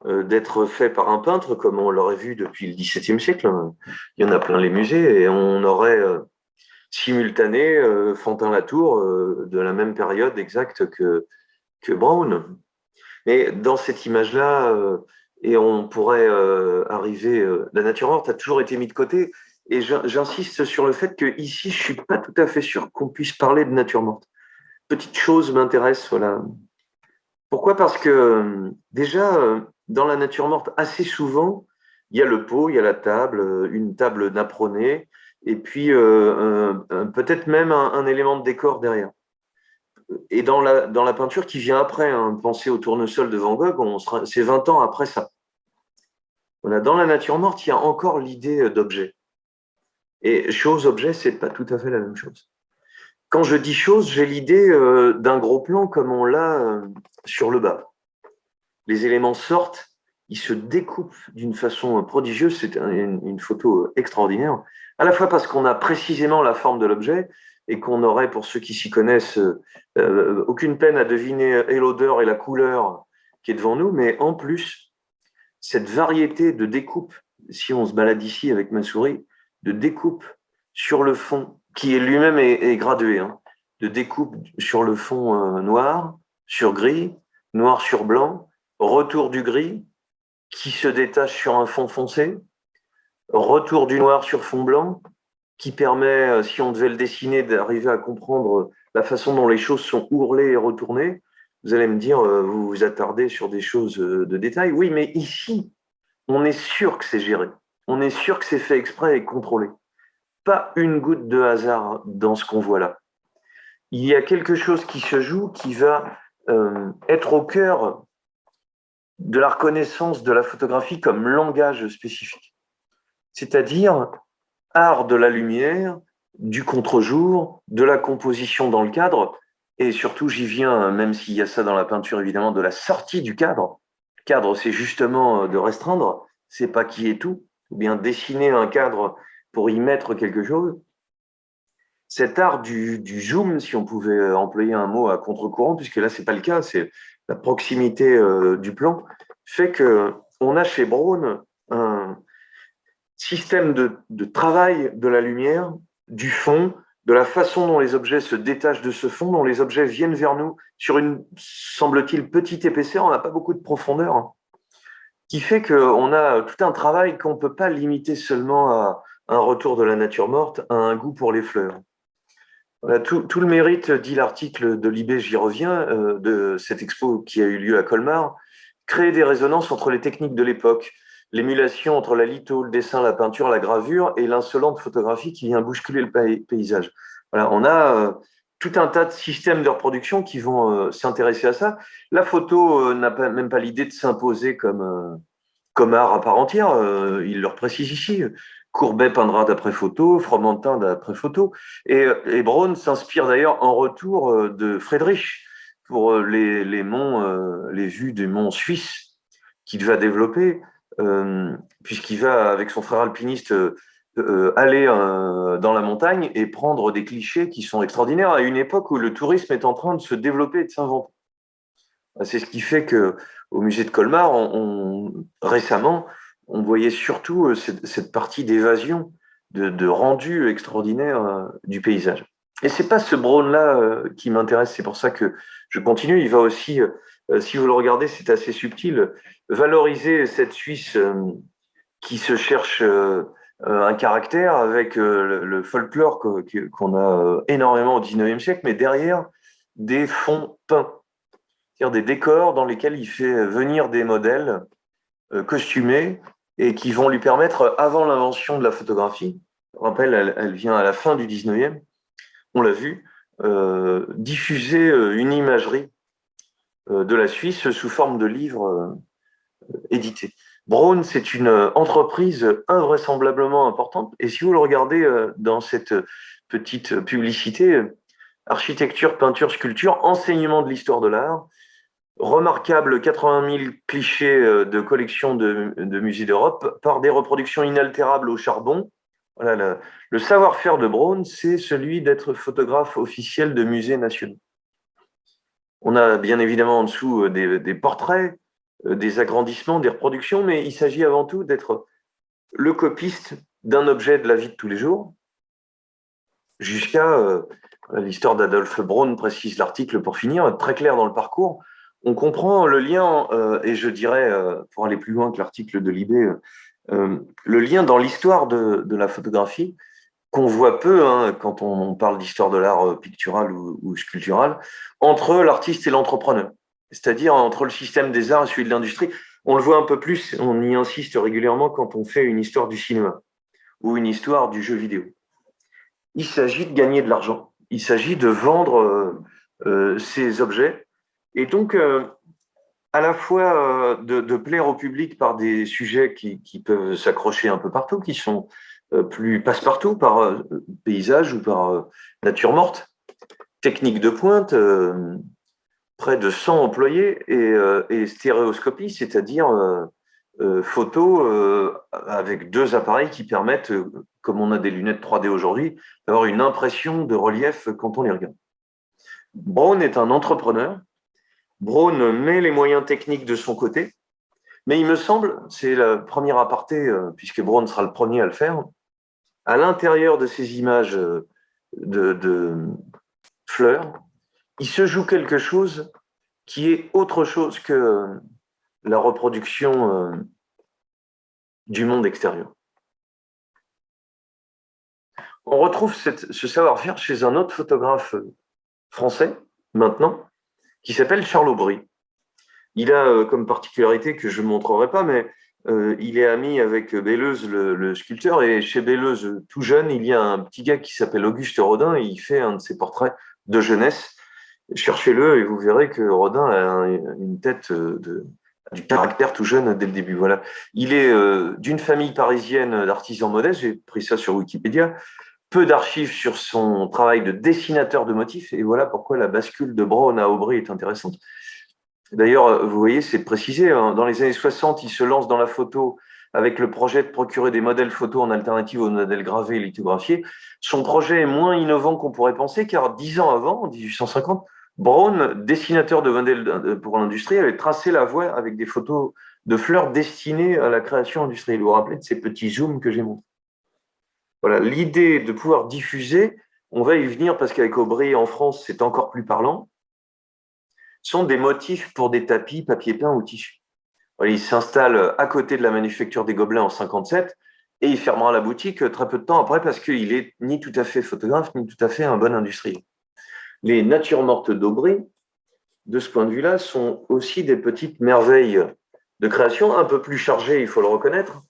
d'être fait par un peintre, comme on l'aurait vu depuis le XVIIe siècle. Il y en a plein les musées, et on aurait simultané Fantin-Latour de la même période exacte que Braun. Mais dans cette image-là, et on pourrait arriver, la nature morte a toujours été mise de côté, et j'insiste sur le fait que ici, je suis pas tout à fait sûr qu'on puisse parler de nature morte. Petite chose m'intéresse, voilà. Pourquoi? Parce que déjà, dans la nature morte, assez souvent, il y a le pot, il y a la table, une table napronée, et puis peut-être même un élément de décor derrière. Et dans la peinture qui vient après, pensez au tournesol de Van Gogh, c'est 20 ans après ça. Voilà, dans la nature morte, il y a encore l'idée d'objet. Et chose-objet, c'est pas tout à fait la même chose. Quand je dis chose, j'ai l'idée d'un gros plan comme on l'a sur le bas. Les éléments sortent, ils se découpent d'une façon prodigieuse. C'est une photo extraordinaire, à la fois parce qu'on a précisément la forme de l'objet et qu'on aurait, pour ceux qui s'y connaissent, aucune peine à deviner et l'odeur et la couleur qui est devant nous, mais en plus, cette variété de découpe, si on se balade ici avec ma souris, de découpe sur le fond, qui est lui-même est gradué, de découpe sur le fond noir, sur gris, noir sur blanc, retour du gris, qui se détache sur un fond foncé, retour du noir sur fond blanc, qui permet, si on devait le dessiner, d'arriver à comprendre la façon dont les choses sont ourlées et retournées. Vous allez me dire, vous vous attardez sur des choses de détail. Oui, mais ici, on est sûr que c'est géré. On est sûr que c'est fait exprès et contrôlé. Pas une goutte de hasard dans ce qu'on voit là. Il y a quelque chose qui se joue qui va être au cœur de la reconnaissance de la photographie comme langage spécifique. C'est-à-dire art de la lumière, du contre-jour, de la composition dans le cadre, et surtout, j'y viens, même s'il y a ça dans la peinture, évidemment, de la sortie du cadre. Le cadre, c'est justement de restreindre, c'est pas qui est tout, ou bien dessiner un cadre pour y mettre quelque chose. Cet art du zoom, si on pouvait employer un mot à contre-courant, puisque là, c'est pas le cas, c'est la proximité du plan, fait qu'on a chez Braun un système de travail de la lumière, du fond, de la façon dont les objets se détachent de ce fond, dont les objets viennent vers nous sur une, semble-t-il, petite épaisseur, on n'a pas beaucoup de profondeur, qui fait qu'on a tout un travail qu'on ne peut pas limiter seulement à un retour de la nature morte, à un goût pour les fleurs. Voilà, tout le mérite, dit l'article de Libé, j'y reviens, de cette expo qui a eu lieu à Colmar, créer des résonances entre les techniques de l'époque, l'émulation entre la litho, le dessin, la peinture, la gravure et l'insolente photographie qui vient bousculer le paysage. Voilà, on a tout un tas de systèmes de reproduction qui vont s'intéresser à ça. La photo n'a même pas l'idée de s'imposer comme art à part entière, il le précise ici. Courbet peindra d'après photo, Fromentin d'après photo. Et Braun s'inspire d'ailleurs en retour de Friedrich pour les monts, les vues des monts suisses qu'il va développer, puisqu'il va, avec son frère alpiniste, aller dans la montagne et prendre des clichés qui sont extraordinaires à une époque où le tourisme est en train de se développer et de s'inventer. C'est ce qui fait qu'au musée de Colmar, récemment, on voyait surtout cette partie d'évasion, de rendu extraordinaire du paysage. Et c'est pas ce Braun-là qui m'intéresse, c'est pour ça que je continue. Il va aussi, si vous le regardez, c'est assez subtil, valoriser cette Suisse qui se cherche un caractère avec le folklore qu'on a énormément au 19e siècle, mais derrière des fonds peints, c'est-à-dire des décors dans lesquels il fait venir des modèles costumés et qui vont lui permettre, avant l'invention de la photographie, je rappelle, elle vient à la fin du 19e, on l'a vu, diffuser une imagerie de la Suisse sous forme de livres édités. Braun, c'est une entreprise invraisemblablement importante. Et si vous le regardez dans cette petite publicité, architecture, peinture, sculpture, enseignement de l'histoire de l'art, remarquable 80 000 clichés de collections de musées d'Europe par des reproductions inaltérables au charbon. Voilà, le savoir-faire de Braun, c'est celui d'être photographe officiel de musées nationaux. On a bien évidemment en dessous des portraits, des agrandissements, des reproductions, mais il s'agit avant tout d'être le copiste d'un objet de la vie de tous les jours, jusqu'à l'histoire d'Adolphe Braun, précise l'article pour finir, très clair dans le parcours. On comprend le lien, et je dirais, pour aller plus loin que l'article de Libé, le lien dans l'histoire de la photographie, qu'on voit peu quand on parle d'histoire de l'art pictural ou sculptural, entre l'artiste et l'entrepreneur, c'est-à-dire entre le système des arts et celui de l'industrie. On le voit un peu plus, on y insiste régulièrement quand on fait une histoire du cinéma ou une histoire du jeu vidéo. Il s'agit de gagner de l'argent, il s'agit de vendre ces objets, et donc à la fois de plaire au public par des sujets qui peuvent s'accrocher un peu partout, qui sont plus passe-partout, par paysage ou par nature morte, technique de pointe, près de 100 employés, et stéréoscopie, c'est-à-dire photo avec deux appareils qui permettent, comme on a des lunettes 3D aujourd'hui, d'avoir une impression de relief quand on les regarde. Braun est un entrepreneur. Braun met les moyens techniques de son côté, mais il me semble, c'est le premier aparté, puisque Braun sera le premier à le faire, à l'intérieur de ces images de fleurs, il se joue quelque chose qui est autre chose que la reproduction du monde extérieur. On retrouve ce savoir-faire chez un autre photographe français, maintenant, qui s'appelle Charles Aubry. Il a comme particularité que je ne montrerai pas, mais il est ami avec Belleuse, le sculpteur, et chez Belleuse, tout jeune, il y a un petit gars qui s'appelle Auguste Rodin, et il fait un de ses portraits de jeunesse. Cherchez-le et vous verrez que Rodin a une tête du caractère tout jeune dès le début. Voilà. Il est d'une famille parisienne d'artisans modestes, j'ai pris ça sur Wikipédia, peu d'archives sur son travail de dessinateur de motifs, et voilà pourquoi la bascule de Braun à Aubry est intéressante. D'ailleurs, vous voyez, c'est précisé, dans les années 60, il se lance dans la photo avec le projet de procurer des modèles photos en alternative aux modèles gravés et lithographiés. Son projet est moins innovant qu'on pourrait penser, car 10 ans avant, en 1850, Braun, dessinateur de modèles pour l'industrie, avait tracé la voie avec des photos de fleurs destinées à la création industrielle. Vous vous rappelez de ces petits zooms que j'ai montrés? Voilà, l'idée de pouvoir diffuser, on va y venir parce qu'avec Aubry en France, c'est encore plus parlant, sont des motifs pour des tapis, papier peint ou tissu. Voilà, il s'installe à côté de la manufacture des Gobelins en 57 et il fermera la boutique très peu de temps après parce qu'il est ni tout à fait photographe, ni tout à fait un bon industriel. Les natures mortes d'Aubry, de ce point de vue-là, sont aussi des petites merveilles de création, un peu plus chargées, il faut le reconnaître,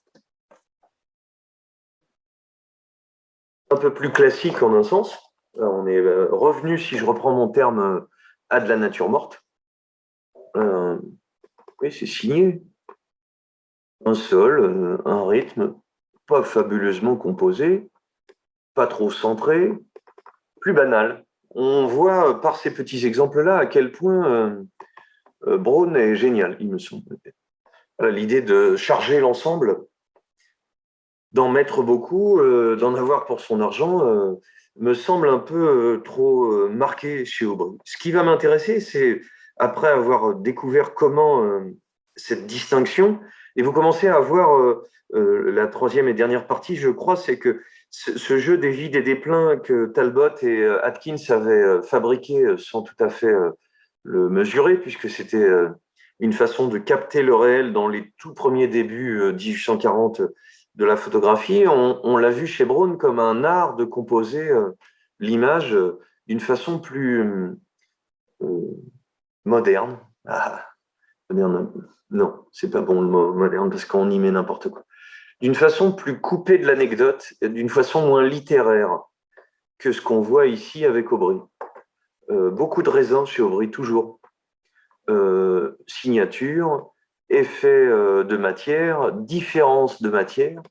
un peu plus classiques en un sens. Alors, on est revenu, si je reprends mon terme, à de la nature morte. Oui, c'est signé. Un sol, un rythme, pas fabuleusement composé, pas trop centré, plus banal. On voit par ces petits exemples-là à quel point Braun est génial, il me semble. Voilà, l'idée de charger l'ensemble, d'en mettre beaucoup, d'en avoir pour son argent, me semble un peu trop marqué chez Aubry. Ce qui va m'intéresser, c'est, après avoir découvert comment cette distinction, et vous commencez à voir la troisième et dernière partie, je crois, c'est que ce jeu des vides et des pleins que Talbot et Atkins avaient fabriqué sans tout à fait le mesurer, puisque c'était une façon de capter le réel dans les tout premiers débuts 1840 de la photographie, on l'a vu chez Braun comme un art de composer l'image d'une façon plus moderne. Moderne. Non, c'est pas bon le mot moderne parce qu'on y met n'importe quoi. D'une façon plus coupée de l'anecdote, d'une façon moins littéraire que ce qu'on voit ici avec Aubry. Beaucoup de raisins chez Aubry, toujours. Signature, effet de matière, différence de matière,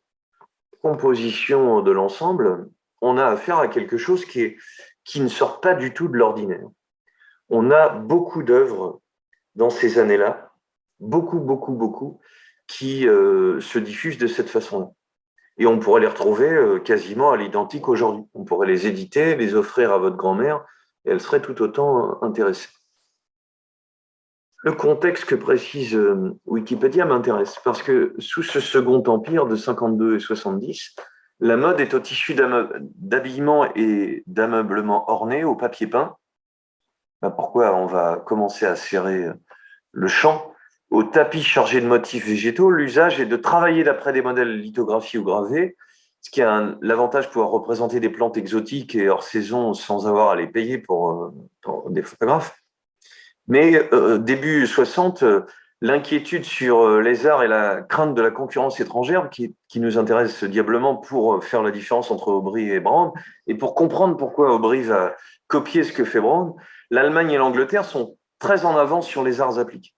composition de l'ensemble. On a affaire à quelque chose qui ne sort pas du tout de l'ordinaire. On a beaucoup d'œuvres dans ces années-là, beaucoup, qui se diffusent de cette façon-là. Et on pourrait les retrouver quasiment à l'identique aujourd'hui. On pourrait les éditer, les offrir à votre grand-mère, et elle serait tout autant intéressée. Le contexte que précise Wikipédia m'intéresse, parce que sous ce Second Empire de 52 et 70, la mode est au tissu d'habillement et d'ameublement orné au papier peint. Pourquoi on va commencer à serrer le champ? Au tapis chargé de motifs végétaux, l'usage est de travailler d'après des modèles lithographiés ou gravés, ce qui a l'avantage de pouvoir représenter des plantes exotiques et hors saison sans avoir à les payer pour des photographes. Mais début 60, l'inquiétude sur les arts et la crainte de la concurrence étrangère qui nous intéresse diablement pour faire la différence entre Aubry et Braun, et pour comprendre pourquoi Aubry va copier ce que fait Braun, l'Allemagne et l'Angleterre sont très en avance sur les arts appliqués.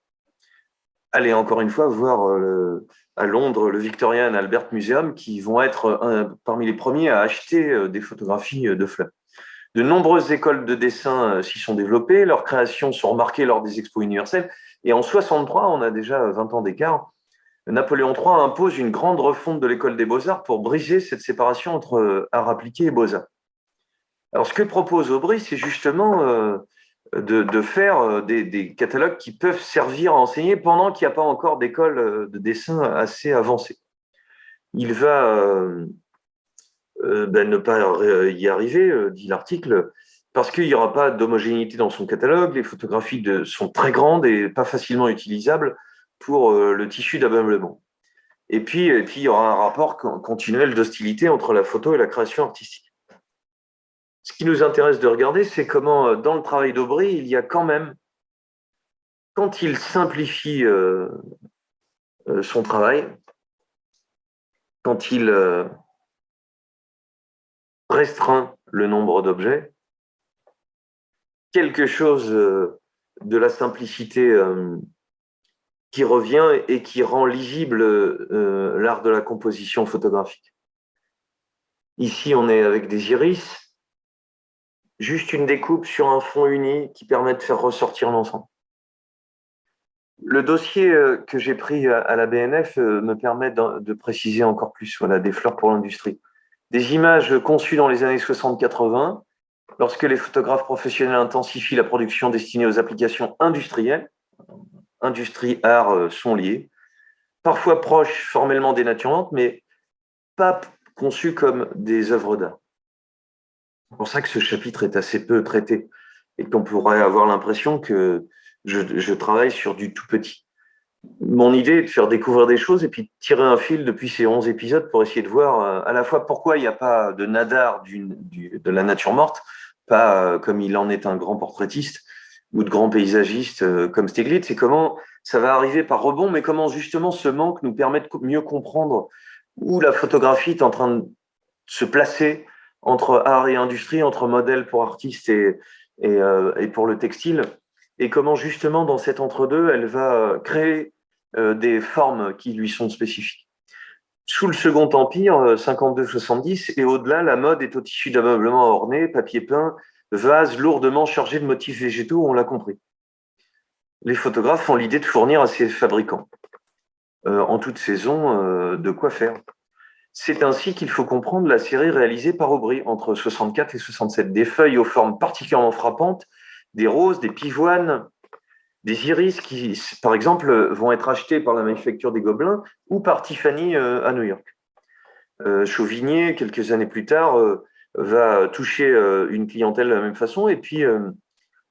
Allez encore une fois voir à Londres le Victoria and Albert Museum, qui vont être parmi les premiers à acheter des photographies de fleurs. De nombreuses écoles de dessin s'y sont développées, leurs créations sont remarquées lors des expos universelles, et en 63, on a déjà 20 ans d'écart, Napoléon III impose une grande refonte de l'école des beaux-arts pour briser cette séparation entre art appliqué et beaux-arts. Alors ce que propose Aubry, c'est justement de faire des catalogues qui peuvent servir à enseigner pendant qu'il n'y a pas encore d'école de dessin assez avancée. Il va ne pas y arriver, dit l'article, parce qu'il n'y aura pas d'homogénéité dans son catalogue, les photographies sont très grandes et pas facilement utilisables pour le tissu d'ameublement. Et puis, il y aura un rapport continuel d'hostilité entre la photo et la création artistique. Ce qui nous intéresse de regarder, c'est comment, dans le travail d'Aubry, il y a quand même, quand il simplifie son travail, quand il restreint le nombre d'objets, quelque chose de la simplicité qui revient et qui rend lisible l'art de la composition photographique. Ici, on est avec des iris, juste une découpe sur un fond uni qui permet de faire ressortir l'ensemble. Le dossier que j'ai pris à la BNF me permet de préciser encore plus, voilà, des fleurs pour l'industrie. Des images conçues dans les années 60-80, lorsque les photographes professionnels intensifient la production destinée aux applications industrielles. Industrie, art sont liés, parfois proches formellement dénaturantes, mais pas conçues comme des œuvres d'art. C'est pour ça que ce chapitre est assez peu traité et qu'on pourrait avoir l'impression que je travaille sur du tout petit. Mon idée est de faire découvrir des choses et puis de tirer un fil depuis ces 11 épisodes pour essayer de voir à la fois pourquoi il n'y a pas de nadar de la nature morte, pas comme il en est un grand portraitiste ou de grands paysagistes comme Stieglitz, et comment ça va arriver par rebond, mais comment justement ce manque nous permet de mieux comprendre où la photographie est en train de se placer entre art et industrie, entre modèle pour artistes et pour le textile, et comment justement dans cet entre-deux, elle va créer des formes qui lui sont spécifiques. Sous le Second Empire, 52-70, et au-delà, la mode est au tissu d'ameublement orné, papier peint, vases lourdement chargés de motifs végétaux, on l'a compris. Les photographes ont l'idée de fournir à ces fabricants, en toute saison, de quoi faire. C'est ainsi qu'il faut comprendre la série réalisée par Aubry entre 64 et 67. Des feuilles aux formes particulièrement frappantes, des roses, des pivoines, des iris qui, par exemple, vont être achetés par la manufacture des Gobelins ou par Tiffany à New York. Chauvigné, quelques années plus tard, va toucher une clientèle de la même façon. Et puis,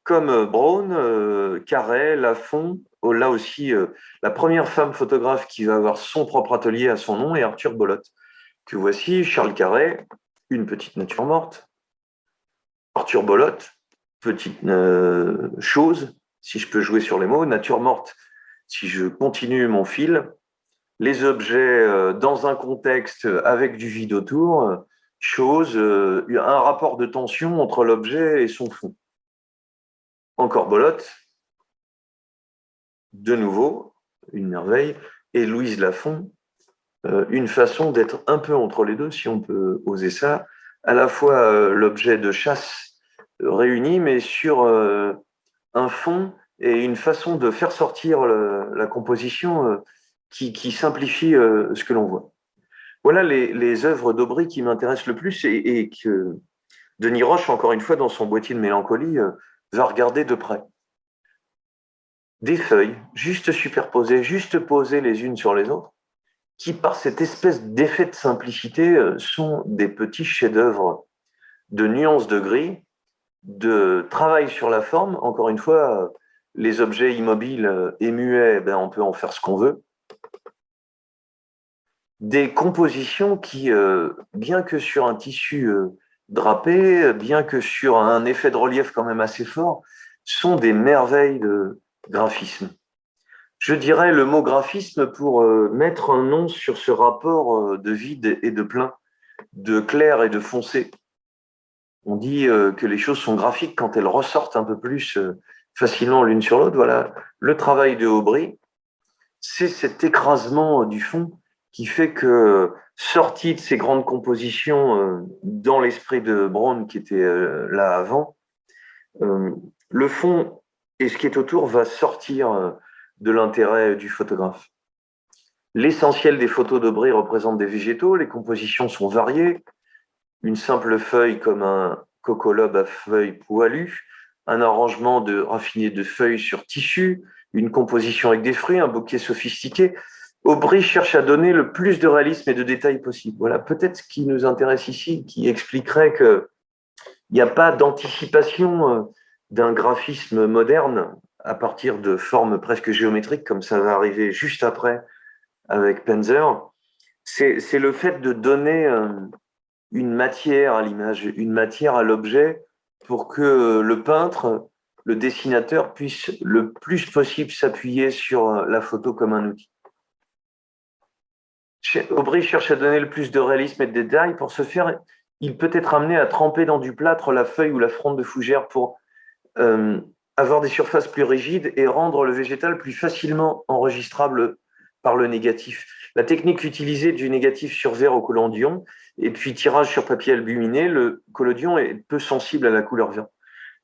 comme Braun, Carré, Lafont, là aussi, la première femme photographe qui va avoir son propre atelier à son nom est Arthur Bolotte. que voici, Charles Carré, une petite nature morte, Arthur Bolotte, petite chose, si je peux jouer sur les mots, nature morte, si je continue mon fil, les objets dans un contexte avec du vide autour, chose, un rapport de tension entre l'objet et son fond. Encore Bolotte, de nouveau, une merveille, et Louise Lafont, une façon d'être un peu entre les deux, si on peut oser ça, à la fois l'objet de chasse réuni, mais sur un fond et une façon de faire sortir la composition qui simplifie ce que l'on voit. Voilà les œuvres d'Aubry qui m'intéressent le plus et que Denis Roche, encore une fois, dans son boîtier de mélancolie, va regarder de près. Des feuilles, juste superposées, juste posées les unes sur les autres, qui, par cette espèce d'effet de simplicité, sont des petits chefs-d'œuvre de nuances de gris, de travail sur la forme. Encore une fois, les objets immobiles et muets, ben, on peut en faire ce qu'on veut. Des compositions qui, bien que sur un tissu drapé, bien que sur un effet de relief quand même assez fort, sont des merveilles de graphisme. Je dirais le mot graphisme pour mettre un nom sur ce rapport de vide et de plein, de clair et de foncé. On dit que les choses sont graphiques quand elles ressortent un peu plus facilement l'une sur l'autre. Voilà, le travail de Aubry, c'est cet écrasement du fond qui fait que, sorti de ces grandes compositions dans l'esprit de Braun qui était là avant, le fond et ce qui est autour va sortir de l'intérêt du photographe. L'essentiel des photos d'Aubry représente des végétaux, les compositions sont variées, une simple feuille comme un cocolobe à feuilles poilues, un arrangement raffiné de feuilles sur tissu, une composition avec des fruits, un bouquet sophistiqué. Aubry cherche à donner le plus de réalisme et de détails possible. Voilà, peut-être ce qui nous intéresse ici, qui expliquerait qu'il n'y a pas d'anticipation d'un graphisme moderne à partir de formes presque géométriques, comme ça va arriver juste après avec Penzer. C'est le fait de donner une matière à l'image, une matière à l'objet pour que le peintre, le dessinateur puisse le plus possible s'appuyer sur la photo comme un outil. Aubry cherche à donner le plus de réalisme et de détails. Pour ce faire, il peut être amené à tremper dans du plâtre la feuille ou la fronde de fougère pour avoir des surfaces plus rigides et rendre le végétal plus facilement enregistrable par le négatif. La technique utilisée du négatif sur verre au collodion et puis tirage sur papier albuminé, le collodion est peu sensible à la couleur vert.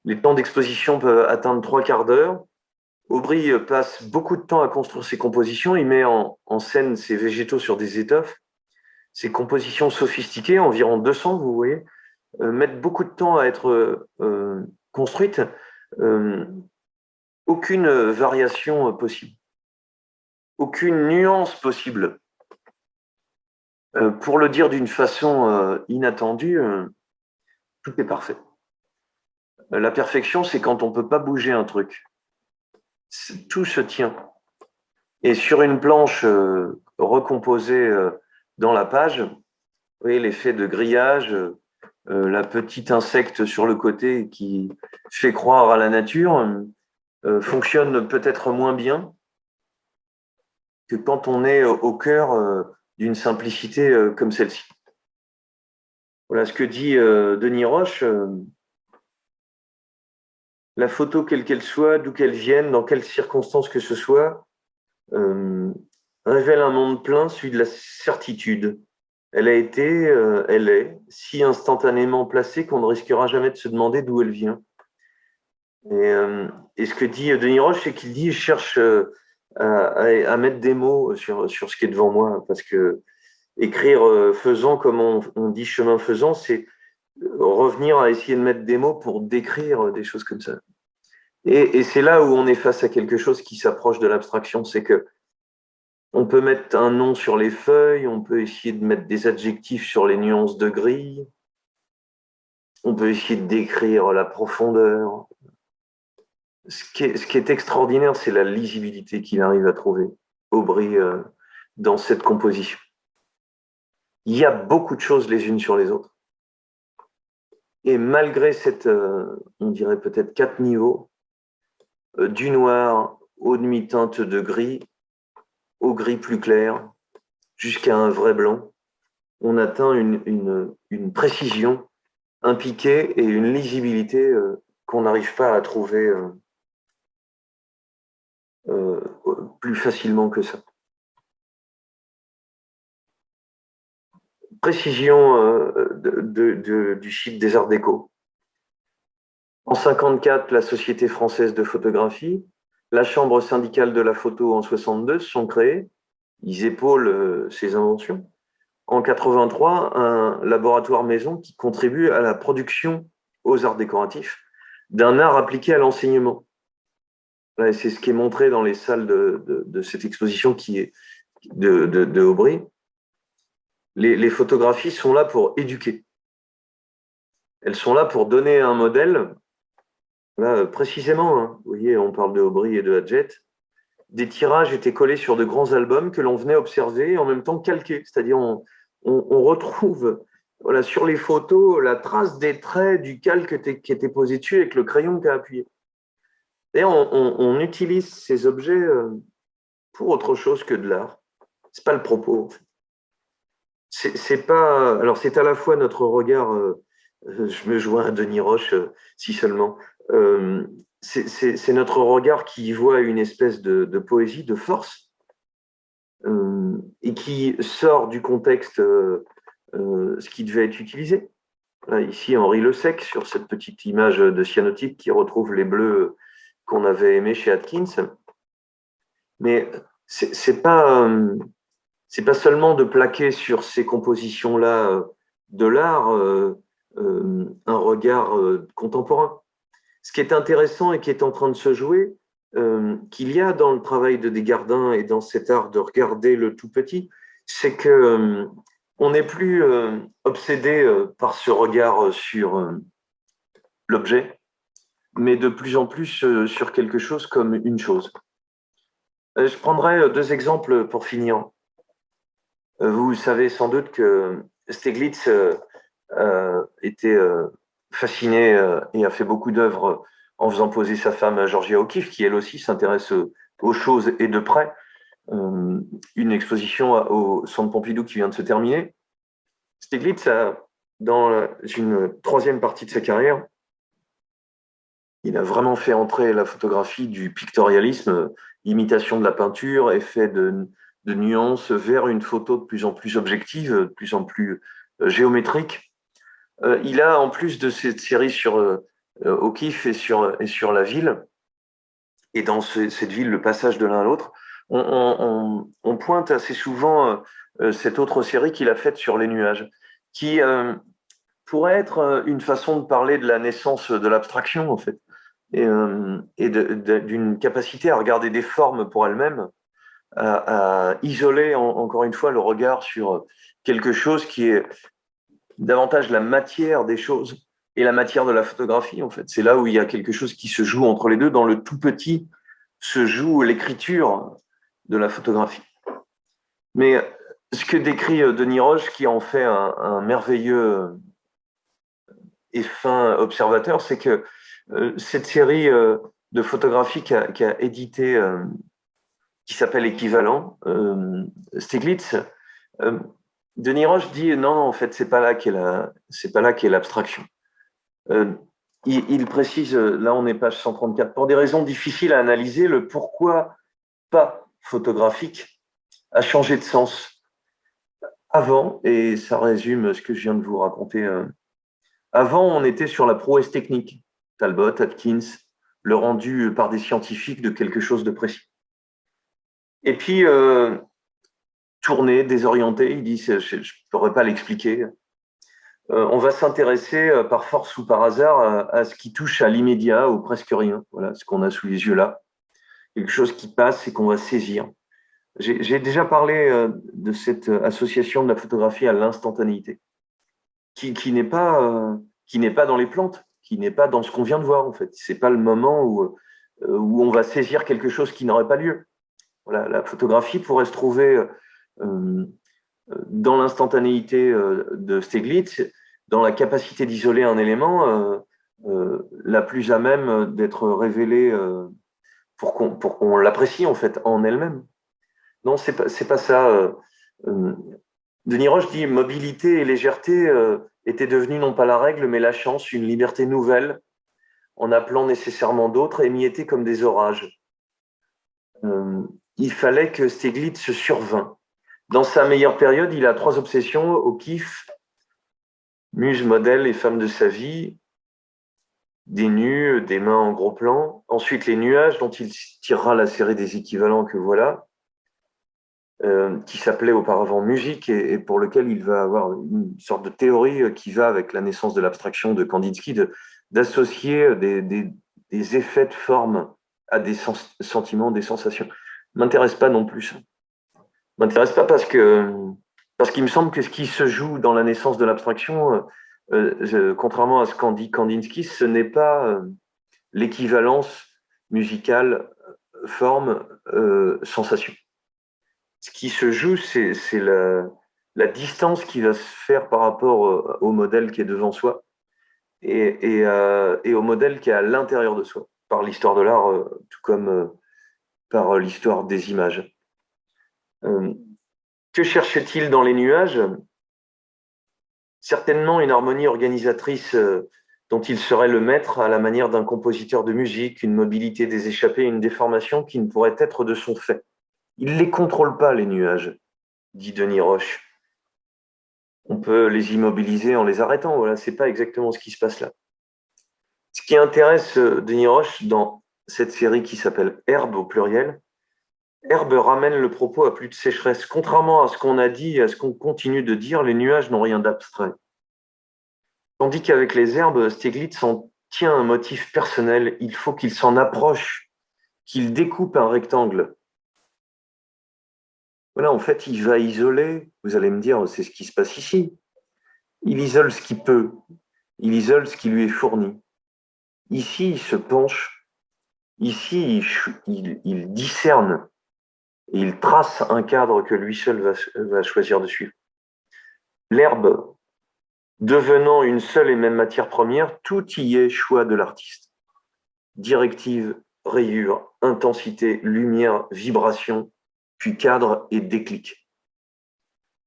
Les temps d'exposition peuvent atteindre 3/4 d'heure. Aubry passe beaucoup de temps à construire ses compositions. Il met en scène ses végétaux sur des étoffes. Ces compositions sophistiquées, environ 200, vous voyez, mettent beaucoup de temps à être construites. Aucune variation possible. Aucune nuance possible. Pour le dire d'une façon inattendue, tout est parfait. La perfection, c'est quand on ne peut pas bouger un truc. Tout se tient. Et sur une planche recomposée dans la page, vous voyez l'effet de grillage, la petite insecte sur le côté qui fait croire à la nature, fonctionne peut-être moins bien que quand on est au cœur d'une simplicité comme celle-ci. Voilà ce que dit Denis Roche. La photo, quelle qu'elle soit, d'où qu'elle vienne, dans quelles circonstances que ce soit, révèle un monde plein, celui de la certitude. Elle a été, elle est, si instantanément placée qu'on ne risquera jamais de se demander d'où elle vient. Et ce que dit Denis Roche, c'est qu'il dit, je cherche à mettre des mots sur ce qui est devant moi, parce que écrire faisant, comme on dit chemin faisant, c'est revenir à essayer de mettre des mots pour décrire des choses comme ça. Et c'est là où on est face à quelque chose qui s'approche de l'abstraction, c'est que on peut mettre un nom sur les feuilles, on peut essayer de mettre des adjectifs sur les nuances de gris, on peut essayer de décrire la profondeur. Ce qui est extraordinaire, c'est la lisibilité qu'il arrive à trouver, Aubry, dans cette composition. il y a beaucoup de choses les unes sur les autres. Et malgré cette, on dirait peut-être 4 niveaux, du noir au demi-teinte de gris, au gris plus clair, jusqu'à un vrai blanc, on atteint une précision, un piqué et une lisibilité qu'on n'arrive pas à trouver plus facilement que ça. Précision du site des Arts Déco. En 1954, la Société française de photographie, la Chambre syndicale de la photo en 1962 sont créés. Ils épaulent ces inventions. En 1983, un laboratoire maison qui contribue à la production aux arts décoratifs d'un art appliqué à l'enseignement. C'est ce qui est montré dans les salles de cette exposition qui est de Aubry. Les photographies sont là pour éduquer. Elles sont là pour donner un modèle. Là, précisément, hein, vous voyez, on parle de Aubry et de Hadjet. Des tirages étaient collés sur de grands albums que l'on venait observer et en même temps calquer. C'est-à-dire, on retrouve voilà, sur les photos la trace des traits du calque qui était posé dessus avec le crayon qui a appuyé. Et on utilise ces objets pour autre chose que de l'art. C'est pas le propos. En fait. C'est pas. Alors, c'est à la fois notre regard. Je me joins à Denis Roche, si seulement. C'est notre regard qui voit une espèce de poésie, de force, et qui sort du contexte ce qui devait être utilisé. Là, ici, Henri Le Sec, sur cette petite image de cyanotype qui retrouve les bleus qu'on avait aimés chez Atkins. Mais c'est pas seulement de plaquer sur ces compositions-là de l'art un regard contemporain. Ce qui est intéressant et qui est en train de se jouer, qu'il y a dans le travail de Desgardins et dans cet art de regarder le tout petit, c'est que on n'est plus obsédé par ce regard sur l'objet, mais de plus en plus sur quelque chose comme une chose. Je prendrai 2 exemples pour finir. Vous savez sans doute que Stieglitz était fasciné et a fait beaucoup d'œuvres en faisant poser sa femme Georgia O'Keeffe, qui elle aussi s'intéresse aux choses et de près. Une exposition au Centre Pompidou qui vient de se terminer. Stieglitz, dans une 3e partie de sa carrière, il a vraiment fait entrer la photographie du pictorialisme, imitation de la peinture, effet de nuances, vers une photo de plus en plus objective, de plus en plus géométrique. Il a, en plus de cette série sur O'Keeffe et sur la ville, et dans cette ville, le passage de l'un à l'autre, on pointe assez souvent cette autre série qu'il a faite sur les nuages, qui pourrait être une façon de parler de la naissance de l'abstraction, en fait, et d'une capacité à regarder des formes pour elles-mêmes, à isoler encore une fois le regard sur quelque chose qui est davantage la matière des choses et la matière de la photographie, en fait. C'est là où il y a quelque chose qui se joue entre les deux. Dans le tout petit se joue l'écriture de la photographie. Mais ce que décrit Denis Roche, qui en fait un merveilleux et fin observateur, c'est que cette série de photographies qu'a édité, qui s'appelle Équivalent, Stieglitz, Denis Roche dit non, en fait, c'est pas là qu'est l'abstraction. Il précise, là on est page 134, pour des raisons difficiles à analyser, le pourquoi pas photographique a changé de sens. Avant, et ça résume ce que je viens de vous raconter, avant on était sur la prouesse technique, Talbot, Atkins, le rendu par des scientifiques de quelque chose de précis. Et puis, tourné, désorienté, il dit, je ne pourrais pas l'expliquer. On va s'intéresser par force ou par hasard à ce qui touche à l'immédiat ou presque rien. Voilà ce qu'on a sous les yeux là. Quelque chose qui passe et qu'on va saisir. J'ai déjà parlé de cette association de la photographie à l'instantanéité, qui n'est pas dans les plantes, qui n'est pas dans ce qu'on vient de voir en fait. C'est pas le moment où on va saisir quelque chose qui n'aurait pas lieu. Voilà, la photographie pourrait se trouver dans l'instantanéité de Stieglitz, dans la capacité d'isoler un élément, la plus à même d'être révélée pour qu'on l'apprécie en fait en elle-même. Non, c'est pas ça. Denis Roche dit mobilité et légèreté étaient devenues non pas la règle, mais la chance, une liberté nouvelle, en appelant nécessairement d'autres, émiettés comme des orages. Il fallait que Stieglitz se survint. Dans sa meilleure période, il a 3 obsessions au kiff, muse, modèle et femme de sa vie, des nus, des mains en gros plan. Ensuite, les nuages, dont il tirera la série des équivalents que voilà, qui s'appelait auparavant musique et pour lequel il va avoir une sorte de théorie qui va avec la naissance de l'abstraction de Kandinsky, d'associer des effets de forme à des sentiments, des sensations. M'intéresse pas non plus. M'intéresse pas parce qu'il me semble que ce qui se joue dans la naissance de l'abstraction, contrairement à ce qu'en dit Kandinsky, ce n'est pas l'équivalence musicale forme sensation. Ce qui se joue, c'est la distance qui va se faire par rapport au modèle qui est devant soi et au modèle qui est à l'intérieur de soi, par l'histoire de l'art, tout comme par l'histoire des images. Que cherchait-il dans les nuages? Certainement une harmonie organisatrice dont il serait le maître à la manière d'un compositeur de musique, une mobilité des échappées, une déformation qui ne pourrait être de son fait. Il ne les contrôle pas, les nuages, dit Denis Roche. On peut les immobiliser en les arrêtant. Voilà, ce n'est pas exactement ce qui se passe là. Ce qui intéresse Denis Roche dans cette série qui s'appelle Herbe au pluriel, Herbe ramène le propos à plus de sécheresse. Contrairement à ce qu'on a dit et à ce qu'on continue de dire, les nuages n'ont rien d'abstrait. Tandis qu'avec les herbes, Stieglitz en tient un motif personnel. Il faut qu'il s'en approche, qu'il découpe un rectangle. Voilà, en fait, il va isoler. Vous allez me dire, c'est ce qui se passe ici. Il isole ce qu'il peut. Il isole ce qui lui est fourni. Ici, il se penche. Ici, il discerne. Et il trace un cadre que lui seul va choisir de suivre. L'herbe, devenant une seule et même matière première, tout y est choix de l'artiste. Directive, rayure, intensité, lumière, vibration, puis cadre et déclic.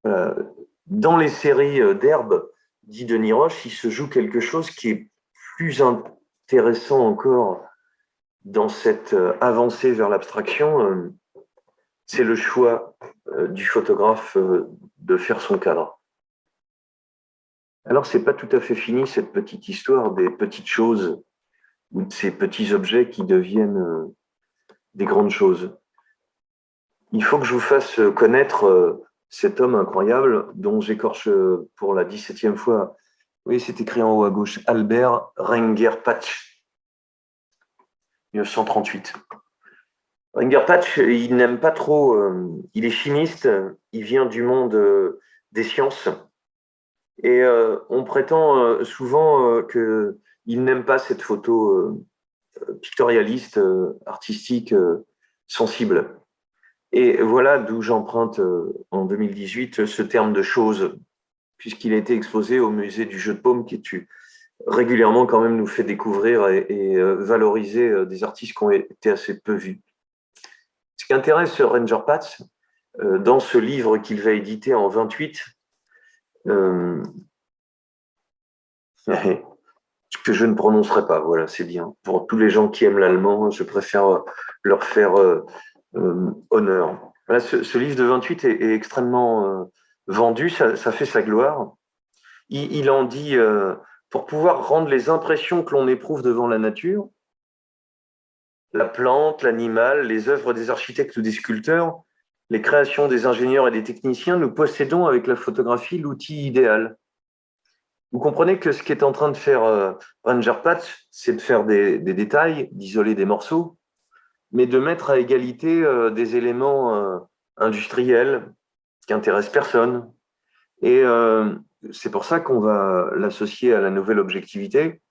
Dans les séries d'Herbe, dit Denis Roche, il se joue quelque chose qui est plus intéressant encore dans cette avancée vers l'abstraction, c'est le choix du photographe de faire son cadre. Alors, c'est pas tout à fait fini cette petite histoire des petites choses ou de ces petits objets qui deviennent des grandes choses. Il faut que je vous fasse connaître cet homme incroyable dont j'écorche pour la 17e fois. Oui, c'est écrit en haut à gauche. Albert Renger-Patch, 1938. Renger-Patch, il n'aime pas trop, il est chimiste, il vient du monde des sciences et on prétend souvent qu'il n'aime pas cette photo pictorialiste, artistique, sensible. Et voilà d'où j'emprunte en 2018 ce terme de chose, puisqu'il a été exposé au musée du jeu de paume qui régulièrement quand même nous fait découvrir et valoriser des artistes qui ont été assez peu vus. Ce qui intéresse Renger-Patz, dans ce livre qu'il va éditer en 28, que je ne prononcerai pas, voilà, c'est bien. Pour tous les gens qui aiment l'allemand, je préfère leur faire honneur. Voilà, ce livre de 28 est extrêmement vendu, ça fait sa gloire. Il en dit, pour pouvoir rendre les impressions que l'on éprouve devant la nature, la plante, l'animal, les œuvres des architectes ou des sculpteurs, les créations des ingénieurs et des techniciens, nous possédons avec la photographie l'outil idéal. Vous comprenez que ce qu'est en train de faire Renger-Patz, c'est de faire des détails, d'isoler des morceaux, mais de mettre à égalité des éléments industriels qui intéressent personne. Et c'est pour ça qu'on va l'associer à la nouvelle objectivité,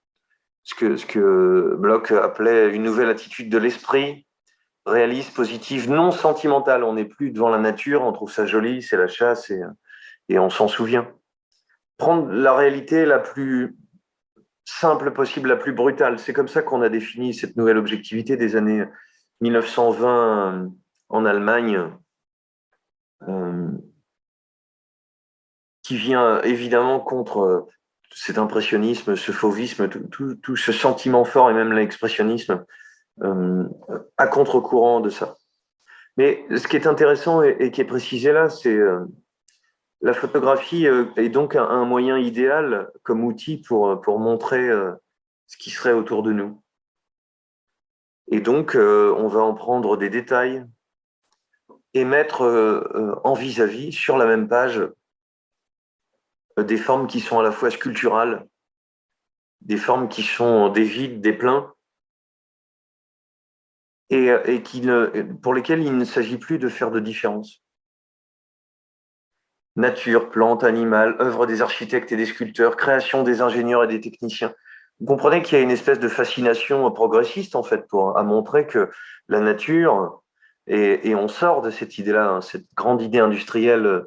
ce que Bloch appelait une nouvelle attitude de l'esprit, réaliste, positive, non sentimentale. On n'est plus devant la nature, on trouve ça joli, c'est la chasse, et on s'en souvient. Prendre la réalité la plus simple possible, la plus brutale. C'est comme ça qu'on a défini cette nouvelle objectivité des années 1920 en Allemagne, qui vient évidemment contre cet impressionnisme, ce fauvisme, tout ce sentiment fort et même l'expressionnisme à contre-courant de ça. Mais ce qui est intéressant et qui est précisé là, c'est la photographie est donc un moyen idéal comme outil pour montrer ce qui serait autour de nous. Et donc, on va en prendre des détails et mettre en vis-à-vis, sur la même page, des formes qui sont à la fois sculpturales, des formes qui sont des vides, des pleins, et pour lesquelles il ne s'agit plus de faire de différence. Nature, plantes, animal, œuvre des architectes et des sculpteurs, création des ingénieurs et des techniciens. Vous comprenez qu'il y a une espèce de fascination progressiste, en fait, à montrer que la nature, et on sort de cette idée-là, hein, cette grande idée industrielle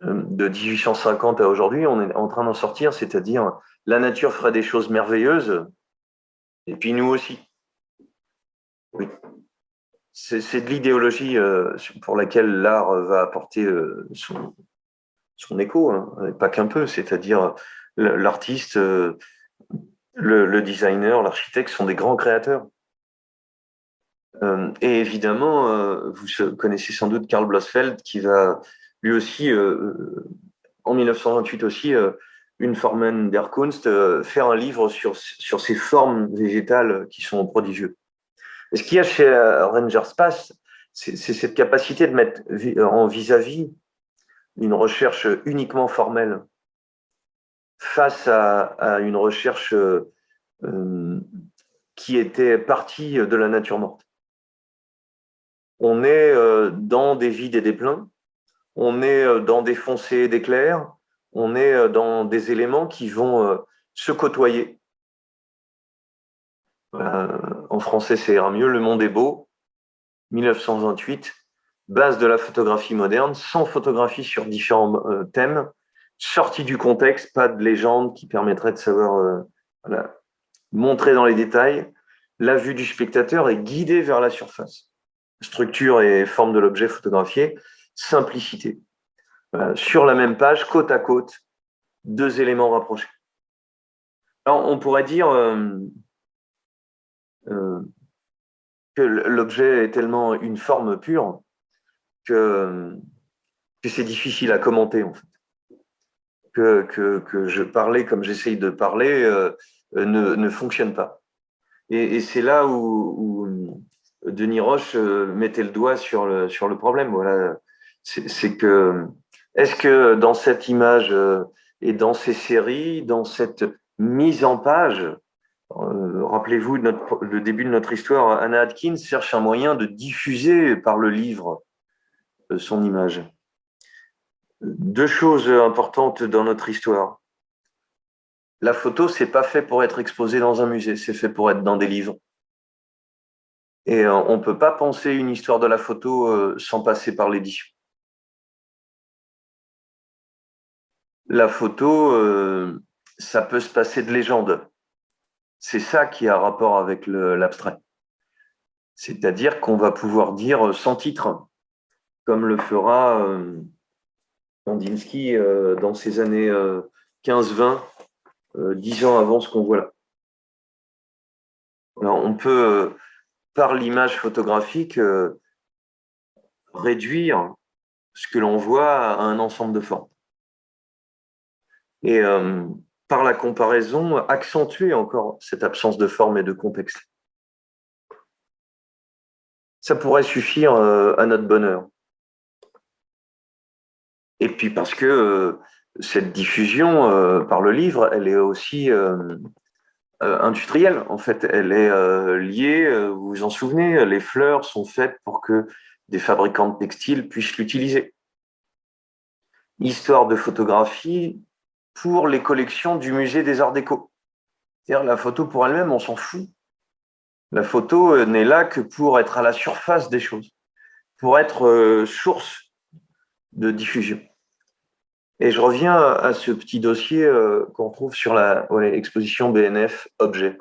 de 1850 à aujourd'hui, on est en train d'en sortir, c'est-à-dire la nature ferait des choses merveilleuses, et puis nous aussi. Oui. C'est de l'idéologie pour laquelle l'art va apporter son écho, hein, et pas qu'un peu, c'est-à-dire l'artiste, le designer, l'architecte sont des grands créateurs. Et évidemment, vous connaissez sans doute Karl Blossfeld qui va lui aussi, en 1928 aussi, une Formen der Kunst, faire un livre sur ces formes végétales qui sont prodigieuses. Et ce qu'il y a chez Ranger Space, c'est cette capacité de mettre en vis-à-vis une recherche uniquement formelle face à une recherche qui était partie de la nature morte. On est dans des vides et des pleins, on est dans des foncés et des clairs, on est dans des éléments qui vont se côtoyer. En français, ça ira mieux. Le monde est beau, 1928, base de la photographie moderne, 100 photographies sur différents thèmes, sorties du contexte, pas de légende qui permettrait de savoir montrer dans les détails. La vue du spectateur est guidée vers la surface. Structure et forme de l'objet photographié, simplicité. Sur la même page, côte à côte, deux éléments rapprochés. Alors, on pourrait dire que l'objet est tellement une forme pure que c'est difficile à commenter, en fait. Que je parlais comme j'essaye de parler ne fonctionne pas. Et c'est là où Denis Roche mettait le doigt sur le problème. Voilà. C'est que, est-ce que dans cette image et dans ces séries, dans cette mise en page, rappelez-vous le début de notre histoire, Anna Atkins cherche un moyen de diffuser par le livre son image. Deux choses importantes dans notre histoire. La photo, c'est pas fait pour être exposé dans un musée, c'est fait pour être dans des livres. Et on ne peut pas penser une histoire de la photo sans passer par l'édition. La photo, ça peut se passer de légende. C'est ça qui a rapport avec l'abstrait. C'est-à-dire qu'on va pouvoir dire sans titre, comme le fera Kandinsky dans ces années 15-20, 10 ans avant ce qu'on voit là. Alors, on peut, par l'image photographique, réduire ce que l'on voit à un ensemble de formes. Et par la comparaison, accentuer encore cette absence de forme et de contexte. Ça pourrait suffire à notre bonheur. Et puis parce que cette diffusion par le livre, elle est aussi industrielle. En fait, elle est liée, vous vous en souvenez, les fleurs sont faites pour que des fabricants de textiles puissent l'utiliser. Histoire de photographie pour les collections du musée des Arts Déco. C'est-à-dire la photo pour elle-même, on s'en fout. La photo n'est là que pour être à la surface des choses, pour être source de diffusion. Et je reviens à ce petit dossier qu'on trouve sur l'exposition BNF Objet.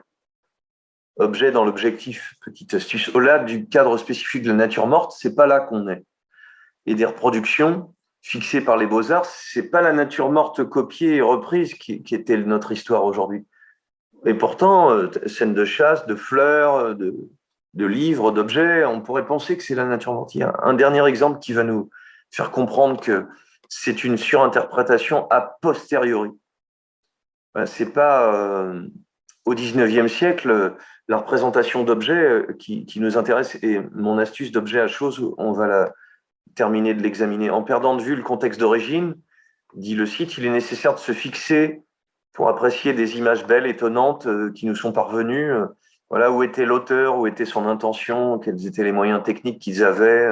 Objet dans l'objectif, petite astuce. Au-delà du cadre spécifique de la nature morte, c'est pas là qu'on est. Et des reproductions fixées par les Beaux-Arts, c'est pas la nature morte copiée et reprise qui était notre histoire aujourd'hui. Et pourtant, scènes de chasse, de fleurs, de livres, d'objets, on pourrait penser que c'est la nature morte. Il y a un dernier exemple qui va nous faire comprendre que c'est une surinterprétation a posteriori. C'est pas au XIXe siècle la représentation d'objets qui nous intéresse. Et mon astuce d'objet à chose, on va terminer de l'examiner. En perdant de vue le contexte d'origine, dit le site, il est nécessaire de se fixer pour apprécier des images belles, étonnantes qui nous sont parvenues. Voilà, où était l'auteur, où était son intention, quels étaient les moyens techniques qu'ils avaient.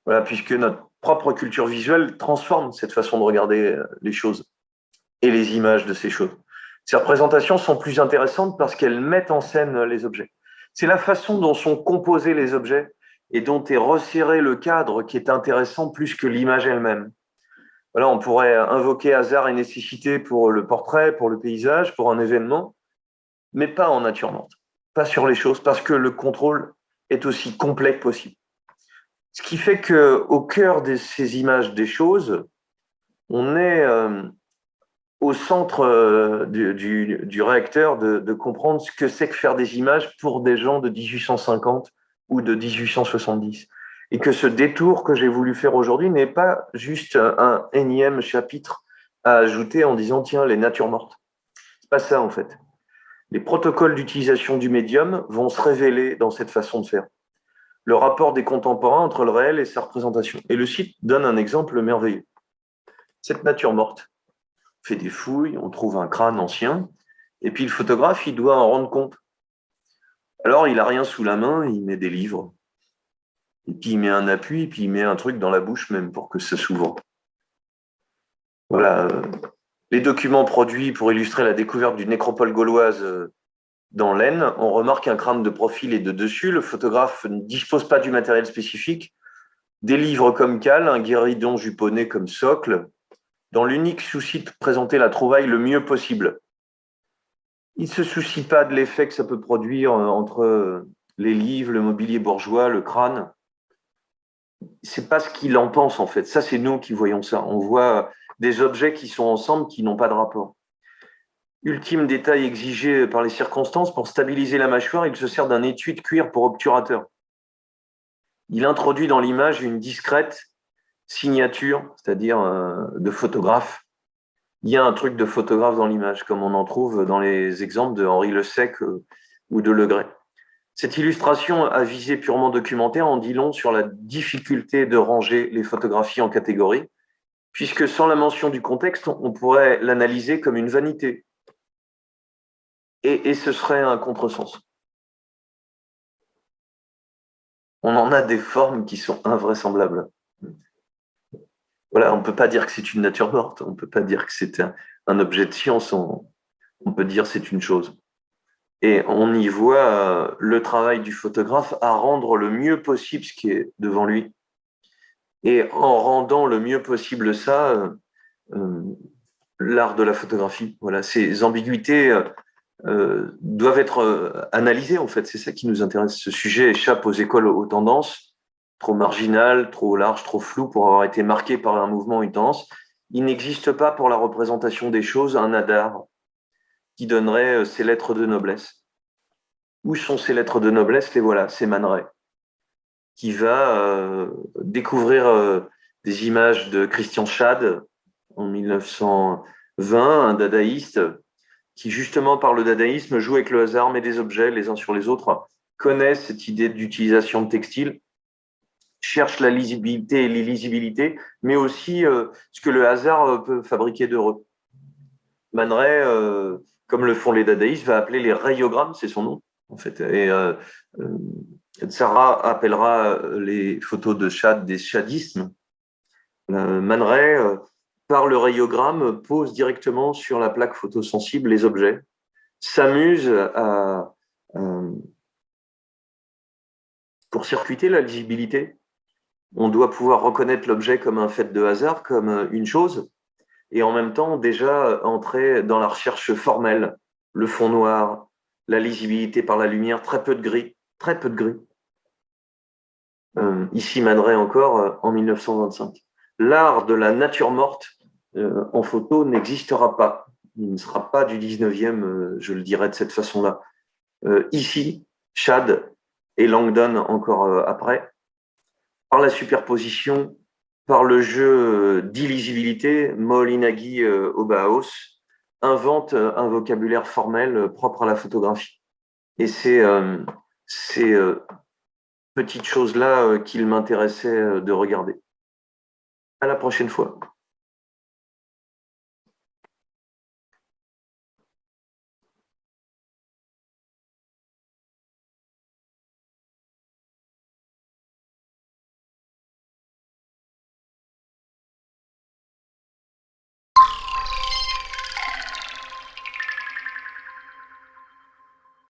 Voilà, puisque notre propre culture visuelle transforme cette façon de regarder les choses et les images de ces choses. Ces représentations sont plus intéressantes parce qu'elles mettent en scène les objets. C'est la façon dont sont composés les objets et dont est resserré le cadre qui est intéressant plus que l'image elle-même. Voilà, on pourrait invoquer hasard et nécessité pour le portrait, pour le paysage, pour un événement, mais pas en nature morte, pas sur les choses, parce que le contrôle est aussi complet que possible. Ce qui fait qu'au cœur de ces images des choses, on est au centre du réacteur de comprendre ce que c'est que faire des images pour des gens de 1850 ou de 1870. Et que ce détour que j'ai voulu faire aujourd'hui n'est pas juste un énième chapitre à ajouter en disant tiens, les natures mortes. C'est pas ça en fait. Les protocoles d'utilisation du médium vont se révéler dans cette façon de faire. Le rapport des contemporains entre le réel et sa représentation. Et le site donne un exemple merveilleux. Cette nature morte. On fait des fouilles, on trouve un crâne ancien, et puis le photographe, il doit en rendre compte. Alors, il n'a rien sous la main, il met des livres. Et puis, il met un appui, et puis il met un truc dans la bouche même pour que ça s'ouvre. Voilà. Les documents produits pour illustrer la découverte d'une nécropole gauloise dans l'Aisne, on remarque un crâne de profil et de dessus. Le photographe ne dispose pas du matériel spécifique. Des livres comme cale, un guéridon juponné comme socle, dans l'unique souci de présenter la trouvaille le mieux possible. Il ne se soucie pas de l'effet que ça peut produire entre les livres, le mobilier bourgeois, le crâne. C'est pas ce qu'il en pense en fait. Ça, c'est nous qui voyons ça. On voit des objets qui sont ensemble, qui n'ont pas de rapport. Ultime détail exigé par les circonstances, pour stabiliser la mâchoire, il se sert d'un étui de cuir pour obturateur. Il introduit dans l'image une discrète signature, c'est-à-dire de photographe. Il y a un truc de photographe dans l'image, comme on en trouve dans les exemples de Henri Le Sec ou de Le Gray. Cette illustration à visée purement documentaire en dit long sur la difficulté de ranger les photographies en catégories, puisque sans la mention du contexte, on pourrait l'analyser comme une vanité. Et ce serait un contresens. On en a des formes qui sont invraisemblables. Voilà, on ne peut pas dire que c'est une nature morte, on ne peut pas dire que c'est un objet de science, on peut dire que c'est une chose. Et on y voit le travail du photographe à rendre le mieux possible ce qui est devant lui. Et en rendant le mieux possible ça, l'art de la photographie. Voilà, ces ambiguïtés doivent être analysées, en fait. C'est ça qui nous intéresse. Ce sujet échappe aux écoles, aux tendances, trop marginales, trop larges, trop floues pour avoir été marqué par un mouvement, une tendance. Il n'existe pas pour la représentation des choses un Hadar qui donnerait ses lettres de noblesse. Où sont ces lettres de noblesse? Les voilà, c'est Man Ray, qui va découvrir des images de Christian Schad en 1920, un dadaïste qui, justement, par le dadaïsme, joue avec le hasard, met des objets les uns sur les autres, connaît cette idée d'utilisation de textile, cherche la lisibilité et l'illisibilité, mais aussi ce que le hasard peut fabriquer d'heureux. Man Ray, comme le font les dadaïstes, va appeler les rayogrammes, c'est son nom, en fait. Et Sarah appellera les photos de Schad des chadismes. Man Ray, par le rayogramme, pose directement sur la plaque photosensible les objets, s'amuse pour circuiter la lisibilité. On doit pouvoir reconnaître l'objet comme un fait de hasard, comme une chose, et en même temps déjà entrer dans la recherche formelle, le fond noir, la lisibilité par la lumière, très peu de gris, très peu de gris. Ici, Man Ray encore, en 1925. L'art de la nature morte en photo n'existera pas. Il ne sera pas du 19e, je le dirais de cette façon-là. Ici, Chad et Langdon encore après, par la superposition, par le jeu d'illisibilité, Moholy-Nagy au Bauhaus invente un vocabulaire formel propre à la photographie. Et c'est ces petites choses-là qu'il m'intéressait de regarder. À la prochaine fois.